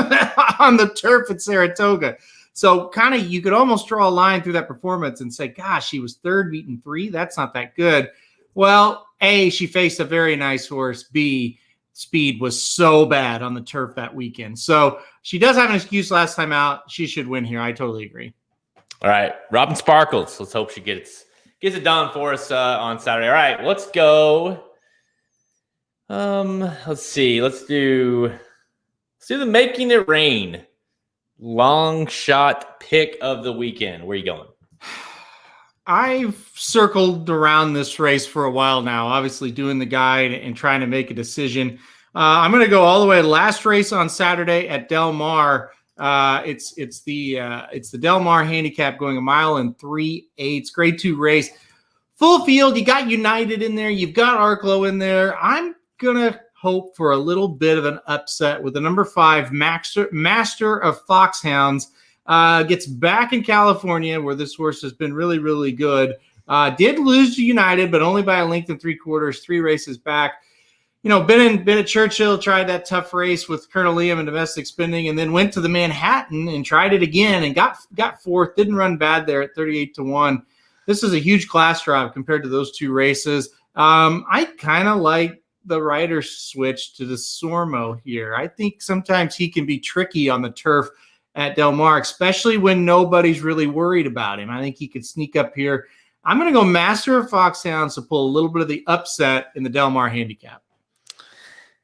on the turf at Saratoga. So kind of you could almost draw a line through that performance and say, gosh, she was 3rd beaten 3. That's not that good. Well, A, she faced a very nice horse. B, speed was so bad on the turf that weekend. So she does have an excuse last time out. She should win here. I totally agree. All right, Robin Sparkles. Let's hope she gets it done for us on Saturday. All right, let's go. Let's see. Let's do the Making It Rain long shot pick of the weekend. Where are you going? I've circled around this race for a while now, obviously doing the guide and trying to make a decision. I'm going to go all the way to the last race on Saturday at Del Mar. It's the Del Mar handicap going 1 mile and 3/8, grade 2 race. Full field, you got United in there, you've got Arklow in there. I'm going to hope for a little bit of an upset with the number 5 Master of Foxhounds. Gets back in California where this horse has been really, really good. Did lose to United, but only by a length and 3/4, 3 races back. Been at Churchill, tried that tough race with Colonel Liam and domestic spending, and then went to the Manhattan and tried it again and got fourth. Didn't run bad there at 38-1. This is a huge class drop compared to those 2 races. I kind of like the rider switch to the Sormo here. I think sometimes he can be tricky on the turf at Del Mar, especially when nobody's really worried about him. I think he could sneak up here. I'm going to go Master of Foxhounds to pull a little bit of the upset in the Del Mar handicap.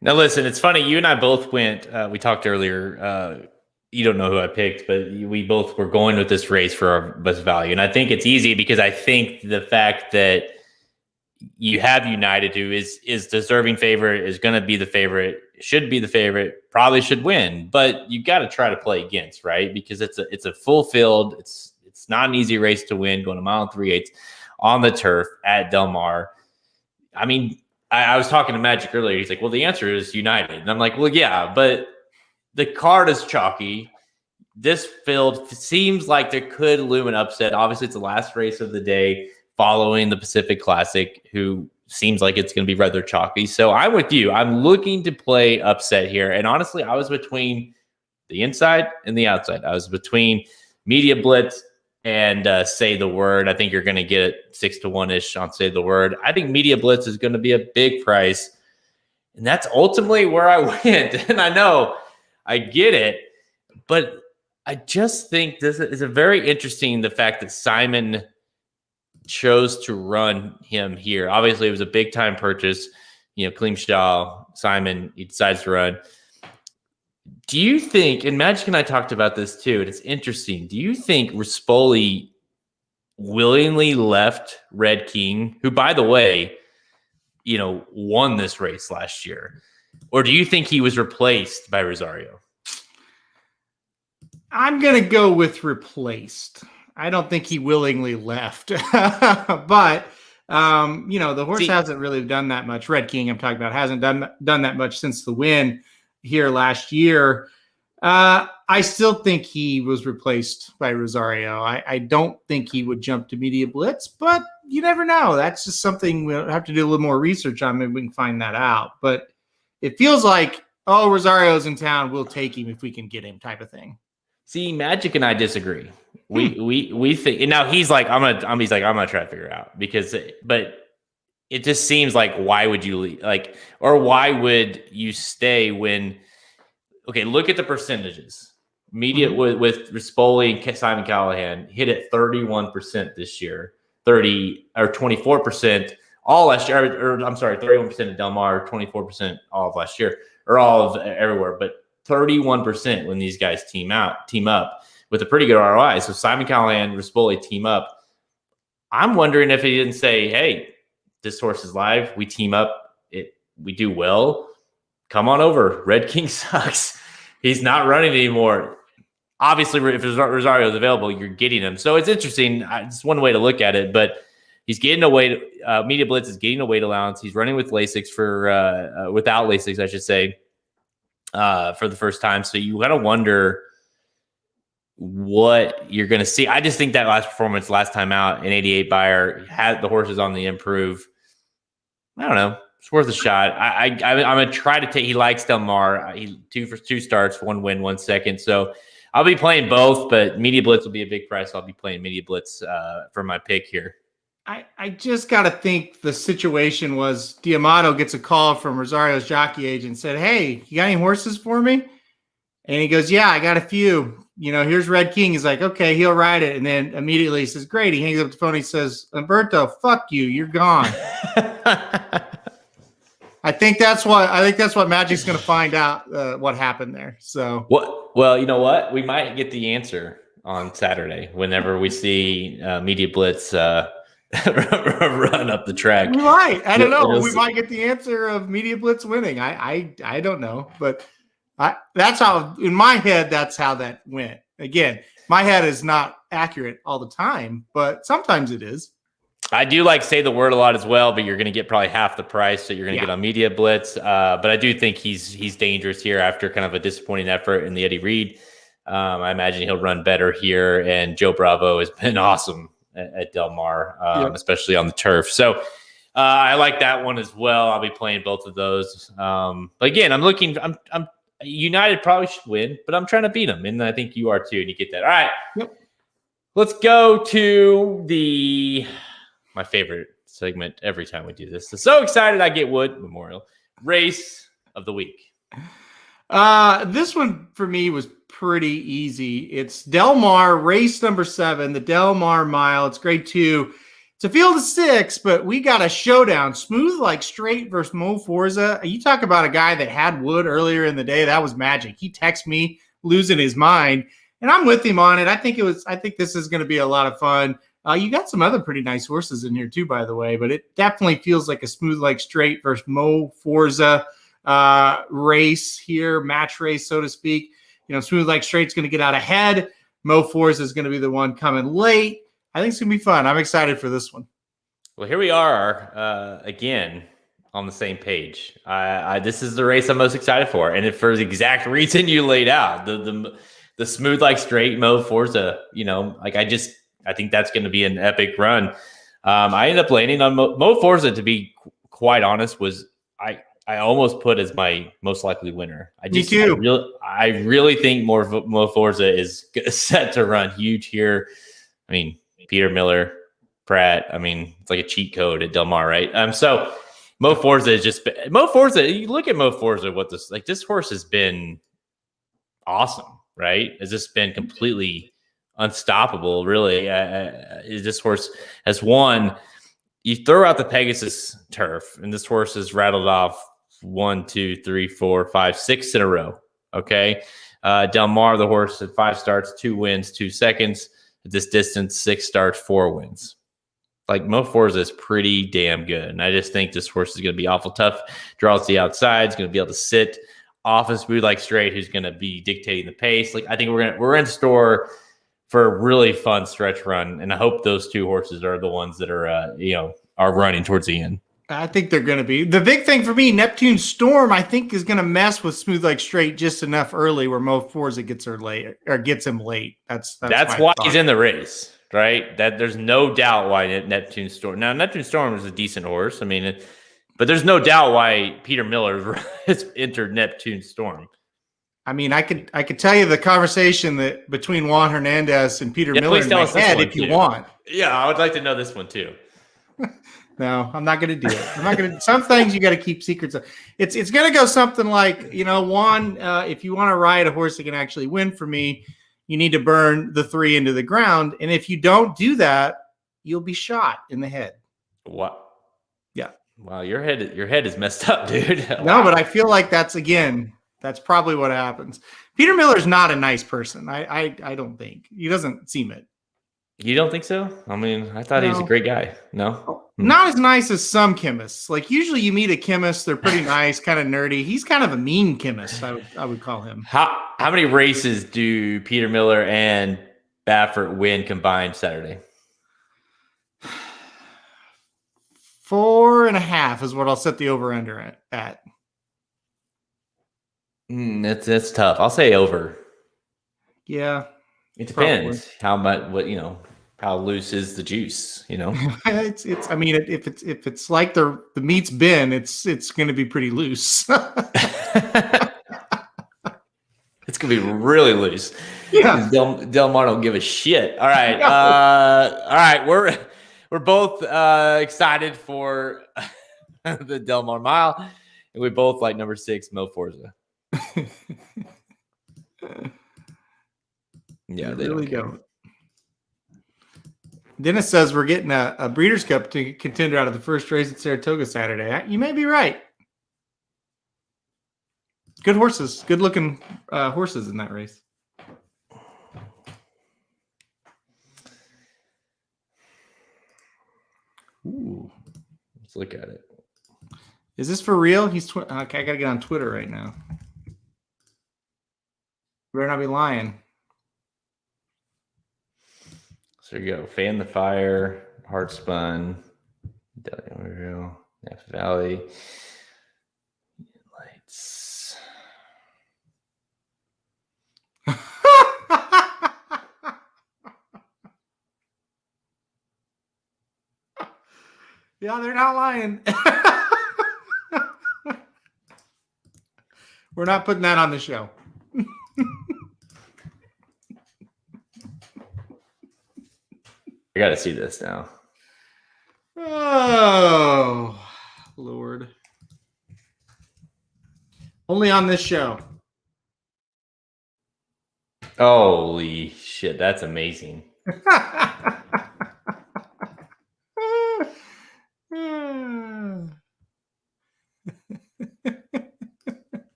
Now, listen, it's funny. You and I both went. We talked earlier. You don't know who I picked, but we both were going with this race for our best value. And I think it's easy because I think the fact that you have United, who is deserving favorite, is going to be the favorite, should be the favorite, probably should win. But you got to try to play against, right? Because it's a full field. It's not an easy race to win, going 1 mile and 3/8 on the turf at Del Mar. I mean, I was talking to Magic earlier. He's like, well, the answer is United. And I'm like, well, yeah, but the card is chalky. This field seems like there could loom an upset. Obviously, it's the last race of the day following the Pacific Classic, who seems like it's going to be rather chalky. So I'm with you. I'm looking to play upset here. And honestly, I was between the inside and the outside. I was between Media Blitz and Say the Word. I think you're going to get it 6-1-ish on Say the Word. I think Media Blitz is going to be a big price. And that's ultimately where I went. And I know I get it, but I just think this is a very interesting, the fact that Simon chose to run him here. Obviously, it was a big time purchase. Klimshaw, Simon, he decides to run. Do you think, and Magic and I talked about this too, and it's interesting, do you think Rispoli willingly left Red King, who, by the way, won this race last year? Or do you think he was replaced by Rosario? I'm going to go with replaced. I don't think he willingly left. But, the horse hasn't really done that much. Red King, I'm talking about, hasn't done that much since the win here last year. I still think he was replaced by Rosario. I don't think he would jump to Media Blitz, but you never know. That's just something we'll have to do a little more research on. Maybe we can find that out. But it feels like, Rosario's in town, we'll take him if we can get him, type of thing. See, Magic and I disagree. We think, and now he's like, I'm gonna try to figure it out but it just seems like, why would you leave? Or why would you stay when? Okay, look at the percentages. Media with Rispoli and Simon Callahan hit at 31% this year, 24% all last year. Or I'm sorry, 31% at Del Mar, 24% all of last year, or all of everywhere, but 31% when these guys team up with a pretty good ROI. So Simon Callahan, Rispoli team up. I'm wondering if he didn't say, hey, this horse is live. We team up. We do well. Come on over. Red King sucks. He's not running anymore. Obviously, if Rosario is available, you're getting him. So it's interesting. It's one way to look at it, but he's getting away. Media Blitz is getting a weight allowance. He's running with Lasix without Lasix, I should say, for the first time. So you got to wonder what you're going to see. I just think that last time out, an 88 buyer, had the horses on the improve. I don't know. It's worth a shot. I'm going to try to take, he likes Del Mar. He 2 starts, 1 win, 1 second. So I'll be playing both, but Media Blitz will be a big price. I'll be playing Media Blitz for my pick here. I just got to think the situation was D'Amato gets a call from Rosario's jockey agent and said, hey, you got any horses for me? And he goes, yeah, I got a few. Here's Red King. He's like, okay, he'll ride it. And then immediately he says, great. He hangs up the phone. He says, Umberto, fuck you. You're gone. I think that's what Magic's going to find out what happened there. So well, you know what? We might get the answer on Saturday whenever we see Media Blitz run up the track. We might. I don't know. We might get the answer of Media Blitz winning. I don't know, but that's how in my head. That's how that went. Again, my head is not accurate all the time, but sometimes it is. I do like Say the Word a lot as well, but you're going to get probably half the price that you're going to get on Media Blitz. But I do think he's dangerous here after kind of a disappointing effort in the Eddie Reed. I imagine he'll run better here, and Joe Bravo has been awesome at Del Mar, especially on the turf. So I like that one as well. I'll be playing both of those. But again, I'm United probably should win, but I'm trying to beat them, and I think you are too, and you get that. All right, let's go to my favorite segment every time we do this. So excited I get Wood Memorial Race of the Week. This one for me was pretty easy. It's Del Mar race number 7, the Del Mar Mile. It's grade 2. It's a field of 6, but we got a showdown. Smooth Like Straight versus Mo Forza. You talk about a guy that had Wood earlier in the day. That was magic. He texted me losing his mind, and I'm with him on it. I think this is going to be a lot of fun. You got some other pretty nice horses in here too, by the way, but it definitely feels like a Smooth Like Straight versus Mo Forza race here, match race, so to speak. Smooth Like Straight's going to get out ahead. Mo Forza is going to be the one coming late. I think it's going to be fun. I'm excited for this one. Well, here we are again on the same page. This is the race I'm most excited for, and for the exact reason you laid out, the Smooth Like Straight Mo Forza. I think that's going to be an epic run. I ended up landing on Mo Forza, to be quite honest, was I almost put as my most likely winner. Me too. I really think Mo Forza is set to run huge here. I mean, Peter Miller, Pratt. I mean, it's like a cheat code at Del Mar, right? So Mo Forza is just Mo Forza. You look at Mo Forza. This horse has been awesome, right? Has just been completely unstoppable, really. This horse has won. You throw out the Pegasus turf, and this horse has rattled off 1, 2, 3, 4, 5, 6 in a row. Okay. Del Mar, the horse had 5 starts, 2 wins, 2 seconds. At this distance, 6 starts, 4 wins. Like, Mo Forza is pretty damn good. And I just think this horse is going to be awful tough. Draws the outside, is going to be able to sit off a Smooth Like Straight, who's going to be dictating the pace. I think we're in store for a really fun stretch run, and I hope those 2 horses are the ones that are running towards the end. I think they're going to be. The big thing for me, Neptune Storm, I think is going to mess with Smooth Like Straight just enough early where Mo Forza gets him late. That's why he's in the race, right? That there's no doubt why Neptune Storm. Now, Neptune Storm is a decent horse. I mean, but there's no doubt why Peter Miller has entered Neptune Storm. I mean, I could tell you the conversation that between Juan Hernandez and Peter Miller in my head if you want. Yeah, I would like to know this one too. No, I'm not going to do it. I'm not going to. Some things you got to keep secrets. It's going to go something like, Juan, if you want to ride a horse that can actually win for me, you need to burn the 3 into the ground, and if you don't do that, you'll be shot in the head. What? Yeah. Wow, your head is messed up, dude. Wow. No, but I feel like that's probably what happens. Peter Miller's not a nice person. I don't think. He doesn't seem it. You don't think so? I mean, I thought he was a great guy. No? Not as nice as some chemists. Like, usually you meet a chemist, they're pretty nice, kind of nerdy. He's kind of a mean chemist, I would call him. How many races do Peter Miller and Baffert win combined Saturday? 4.5 is what I'll set the over-under at. That's tough. I'll say over. Yeah. It depends how much, how loose is the juice, It's I mean, if it's like the meat's been, it's going to be pretty loose. It's going to be really loose. Yeah. Del Mar don't give a shit. All right. All right. We're both excited for the Del Mar Mile, and we both like number 6, Mo Forza. Yeah, they really don't. Dennis says we're getting a Breeders' Cup contender out of the first race at Saratoga Saturday. You may be right. Good horses. Good looking horses in that race. Ooh, let's look at it. Is this for real? He's okay. I gotta get on Twitter right now. Better not be lying. So there you go. Fan the Fire, Heart Spun, Napa Valley, Lights. Yeah, they're not lying. We're not putting that on the show. I got to see this now. Oh, Lord. Only on this show. Holy shit, that's amazing.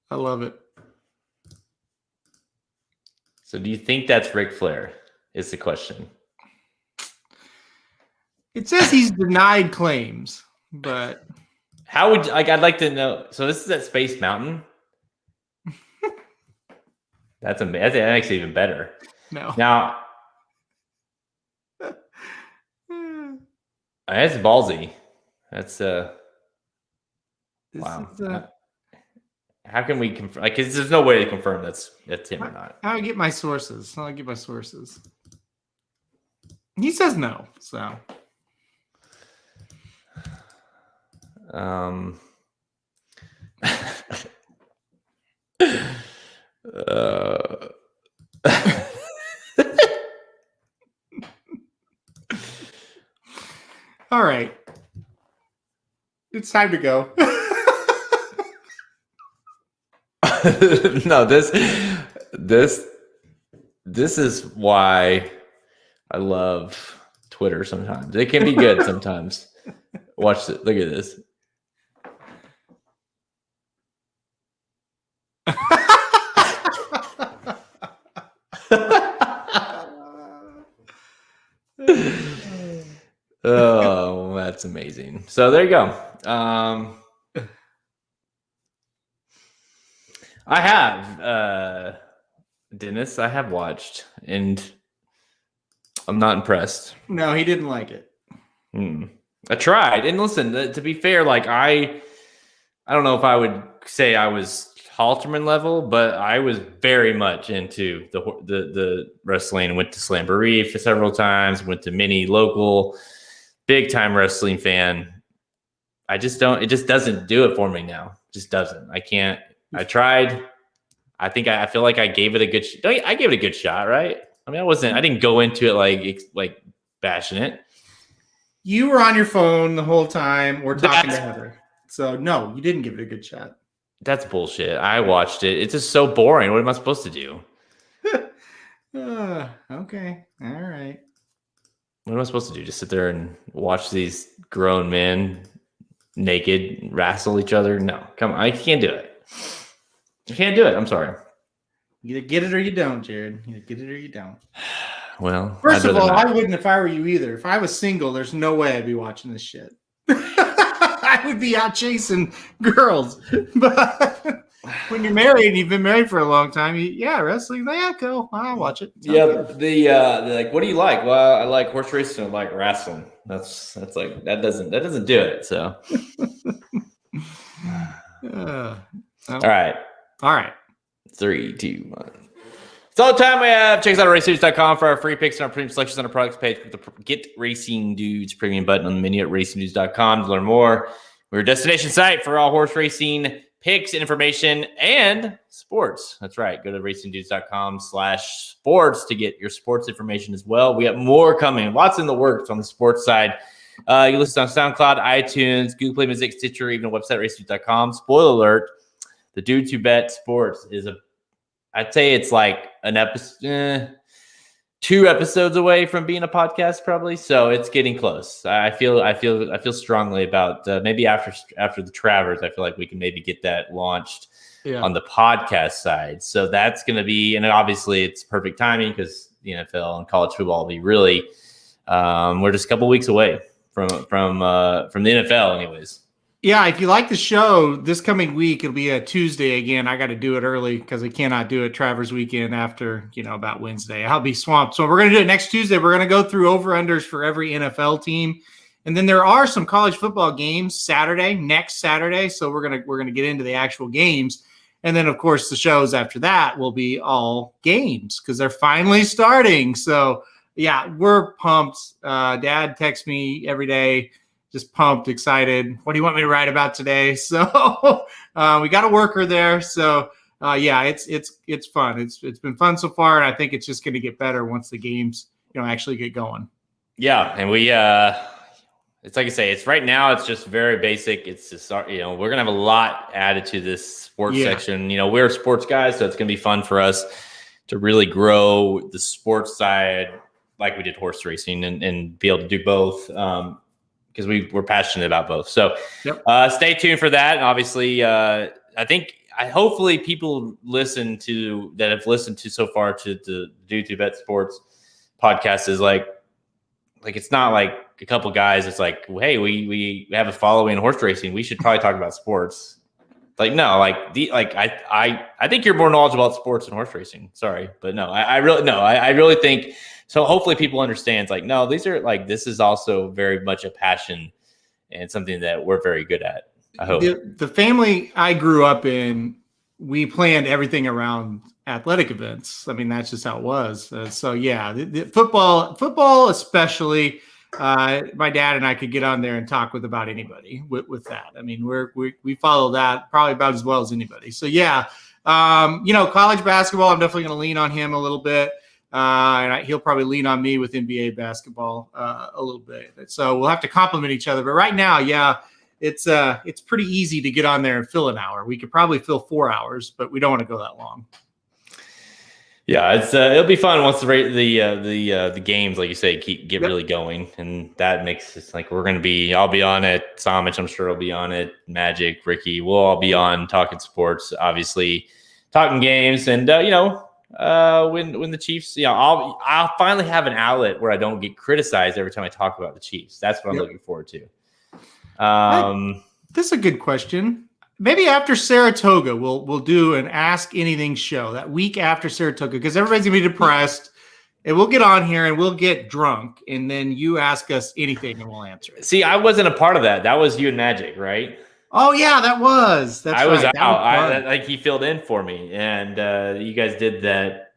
I love it. So do you think that's Ric Flair is the question? It says he's denied claims, but how would I'd like to know. So this is at Space Mountain. That's amazing. That makes it even better. No. Now that's ballsy. That's wow. How can we confirm? Like, there's no way to confirm that's him or not. How I get my sources? How I get my sources? He says no. So, all right, it's time to go. No, this is why I love Twitter sometimes. It can be good sometimes. Watch it. Look at this. Oh, that's amazing. So there you go. I have, Dennis, I have watched, and I'm not impressed. No, he didn't like it. I tried, and listen, to be fair, like I don't know if I would say I was Halterman level, but I was very much into the wrestling. Went to Slamboree for several times. Went to many local, big time wrestling fan. I just don't. It just doesn't do it for me now. Just doesn't. I can't. I tried. I think I feel like I gave it a good. I gave it a good shot, right? I mean, I didn't go into it like bashing it. You were on your phone the whole time. We're talking to Heather. So no, you didn't give it a good shot. That's bullshit. I watched it. It's just so boring. What am I supposed to do? Okay. All right. What am I supposed to do? Just sit there and watch these grown men naked wrestle each other? No, come on. I can't do it. I can't do it. I'm sorry. You either get it or you don't, Jared. You either get it or you don't. Well, first of all, I wouldn't if I were you either. If I was single, there's no way I'd be watching this shit. I would be out chasing girls. But when you're married and you've been married for a long time, wrestling. Yeah, cool. I'll watch it. They're like, what do you like? Well, I like horse racing. I like wrestling. That's like that doesn't do it. So, All right. 3, 2, 1. It's all the time we have. Check us out at racedudes.com for our free picks and our premium selections on our products page. Click the Get Racing Dudes premium button on the menu at racingdudes.com to learn more. We're a destination site for all horse racing picks, information, and sports. That's right. Go to racingdudes.com/sports to get your sports information as well. We have more coming. Lots in the works on the sports side. You listen on SoundCloud, iTunes, Google Play Music, Stitcher, even a website, racingdudes.com. Spoiler alert. The Dudes Who Bet Sports is I'd say it's like an episode. 2 episodes away from being a podcast, probably. So it's getting close. I feel strongly about maybe after the Travers, I feel like we can maybe get that launched on the podcast side. So that's going to be, and obviously it's perfect timing because the NFL and college football will be really. We're just a couple weeks away from the NFL, anyways. Yeah, if you like the show, this coming week, it'll be a Tuesday again. I got to do it early because I cannot do it Travers weekend after, about Wednesday. I'll be swamped. So we're going to do it next Tuesday. We're going to go through over-unders for every NFL team. And then there are some college football games next Saturday. So we're going to get into the actual games. And then, of course, the shows after that will be all games because they're finally starting. So, yeah, we're pumped. Dad texts me every day. Just pumped, excited. What do you want me to write about today? So we got a worker there. So it's fun. It's been fun so far, and I think it's just going to get better once the games actually get going. Yeah, and we it's like I say, it's right now. It's just very basic. It's just we're gonna have a lot added to this sports section. We're sports guys, so it's gonna be fun for us to really grow the sports side, like we did horse racing, and be able to do both. Because we're passionate about both. So stay tuned for that. And obviously, hopefully people that have listened to so far to the Due to Bet Sports podcast is like it's not like a couple guys. It's like, well, hey, we have a following in horse racing. We should probably talk about sports. Like, no, I think you're more knowledgeable about sports than horse racing. Sorry, but no, I really think. So hopefully people understand. It's like, no, this is also very much a passion and something that we're very good at. I hope. The family I grew up in, we planned everything around athletic events. I mean, that's just how it was. The football especially. My dad and I could get on there and talk with about anybody with that. I mean, we follow that probably about as well as anybody. So college basketball, I'm definitely going to lean on him a little bit. And he'll probably lean on me with NBA basketball a little bit. So we'll have to complement each other. But right now, it's pretty easy to get on there and fill an hour. We could probably fill 4 hours, but we don't want to go that long. Yeah, it'll be fun once the games, like you say, get really going, and that makes it like we're going to be. I'll be on it. Samich, I'm sure, will be on it. Magic, Ricky, we'll all be on talking sports, obviously, talking games, and when the Chiefs, I'll finally have an outlet where I don't get criticized every time I talk about the Chiefs. That's what I'm looking forward to. This is a good question. Maybe after Saratoga, we'll do an Ask Anything show that week after Saratoga because everybody's gonna be depressed, and we'll get on here and we'll get drunk, and then you ask us anything and we'll answer it. See, I wasn't a part of that. That was you and Magic, right? Oh yeah, that was. I was out. He filled in for me, and you guys did that.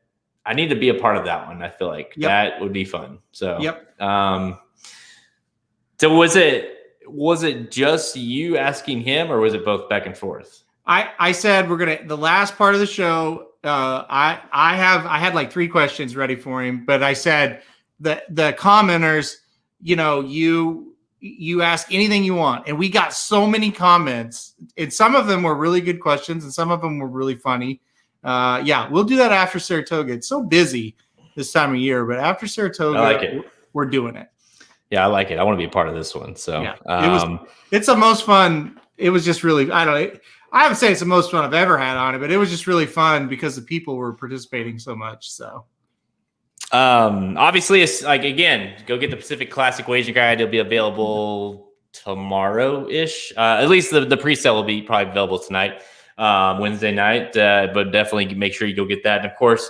I need to be a part of that one. I feel like that would be fun. So so was it just you asking him, or was it both back and forth? I said the last part of the show. I had like 3 questions ready for him, but I said the commenters, you ask anything you want, and we got so many comments, and some of them were really good questions, and some of them were really funny. We'll do that after Saratoga. It's so busy this time of year, but after Saratoga, I like it. We're doing it. Yeah, I like it. I want to be a part of this one. So it's the most fun. It was just really, I haven't said it's the most fun I've ever had on it, but it was just really fun because the people were participating so much. So obviously it's like, again, go get the Pacific Classic wager guide. It'll be available tomorrow-ish. At least the pre-sale will be probably available tonight, Wednesday night, but definitely make sure you go get that. And of course,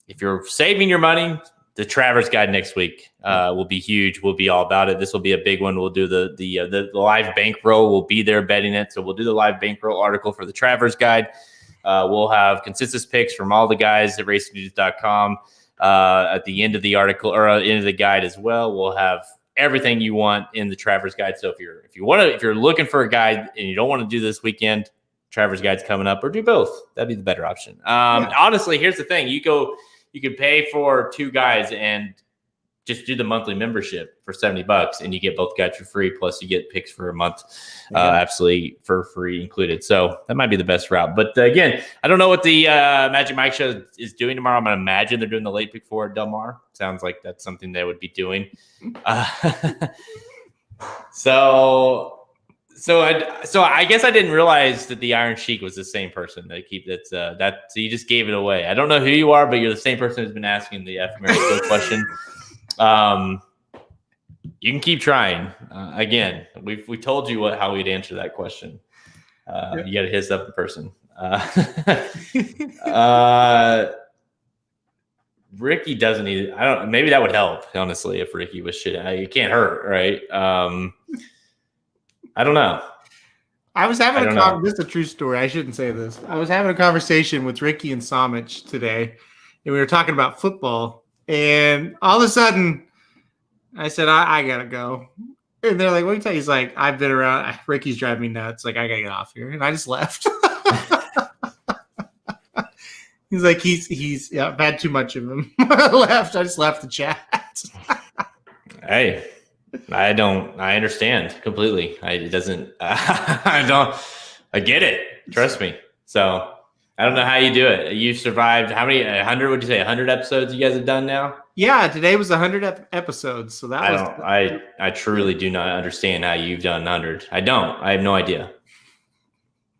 if you're saving your money, the Travers guide next week will be huge. We'll be all about it. This will be a big one. We'll do the live bankroll. We'll be there betting it. So we'll do the live bankroll article for the Travers guide. We'll have consensus picks from all the guys at racingnews.com at the end of the article or end of the guide as well. We'll have everything you want in the Travers guide. So if you're looking for a guide and you don't want to do this weekend, Travers guide's coming up, or do both. That'd be the better option. Honestly, here's the thing. You could pay for 2 guys and just do the monthly membership for $70 and you get both guides for free. Plus you get picks for a month, absolutely for free included. So that might be the best route. But again, I don't know what the Magic Mike show is doing tomorrow. I'm going to imagine they're doing the late pick for Del Mar. Sounds like that's something they would be doing. So I guess I didn't realize that the Iron Sheik was the same person. So you just gave it away. I don't know who you are, but you're the same person who's been asking the F America question. You can keep trying. Again, we told you how we'd answer that question. You got to hit us up in person. Ricky doesn't need it. I don't. Maybe that would help, honestly, if Ricky was shit. It can't hurt, right? I don't know. I was having this is a true story. I shouldn't say this. I was having a conversation with Ricky and Samich today, and we were talking about football. And all of a sudden, I said, I gotta go. And they're like, what do you tell you? He's like, I've been around. Ricky's driving me nuts. Like, I gotta get off here. And I just left. He's like, I've had too much of him. I just left the chat. Hey. I understand completely. I get it. Trust me. So I don't know how you do it. You survived how many 100, would you say 100 episodes you guys have done now? Yeah, today was 100 episodes. So that I truly do not understand how you've done 100. I have no idea.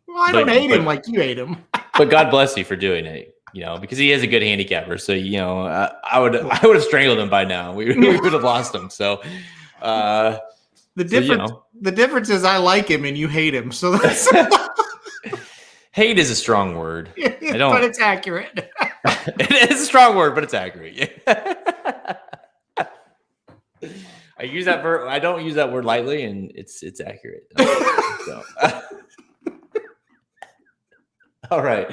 Well, I don't hate him like you hate him. But God bless you for doing it. Because he is a good handicapper. So, I would have strangled him by now. We would have lost him. So, the difference is I like him and you hate him. So that's hate is a strong word. But it's accurate. It is a strong word, but it's accurate. I use that word. I don't use that word lightly, and it's accurate. So. All right.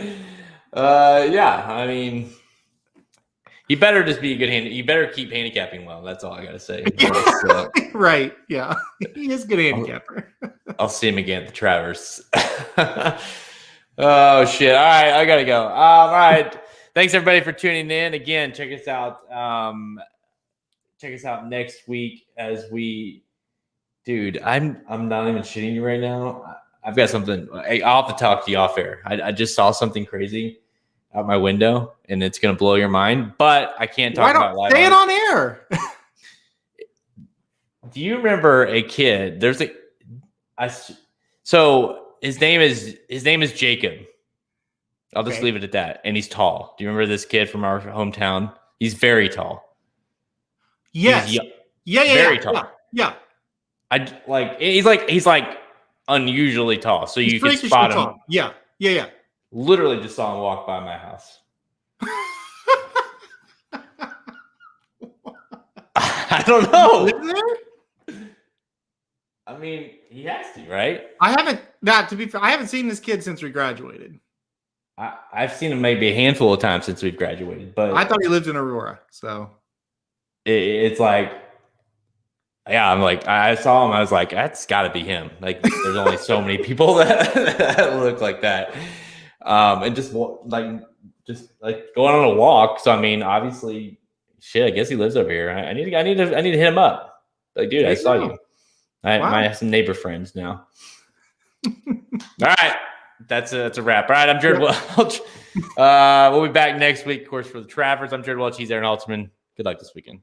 Yeah. I mean, you better just be a good hand. You better keep handicapping well. That's all I gotta say. Right. Yeah. He is a good handicapper. I'll see him again at the Travers. Oh shit. All right. I gotta go. All right. Thanks everybody for tuning in. Again, check us out. Check us out next week dude, I'm not even shitting you right now. I've got something. I'll have to talk to you off air. I just saw something crazy out my window, and it's going to blow your mind, but I can't talk about it live. Say it on air. Do you remember a kid? So his name is Jacob. I'll just leave it at that. And he's tall. Do you remember this kid from our hometown? He's very tall. Yes. Very tall. Yeah. He's like unusually tall. So you can spot him. Tall. Yeah. Literally just saw him walk by my house. I don't know. I mean, he has to, right? To be fair, I haven't seen this kid since we graduated. I've seen him maybe a handful of times since we've graduated, but I thought he lived in Aurora. So it's like, yeah, I'm like, I saw him. I was like, that's got to be him. Like, there's only so many people that look like that. And just going on a walk. So I mean, obviously, shit. I guess he lives over here. I need to hit him up. Like, dude, I saw you. I might have some neighbor friends now. All right, that's a wrap. All right, I'm Jared Welch. We'll be back next week, of course, for the Travers. I'm Jared Welch. He's Aaron Altsman. Good luck this weekend.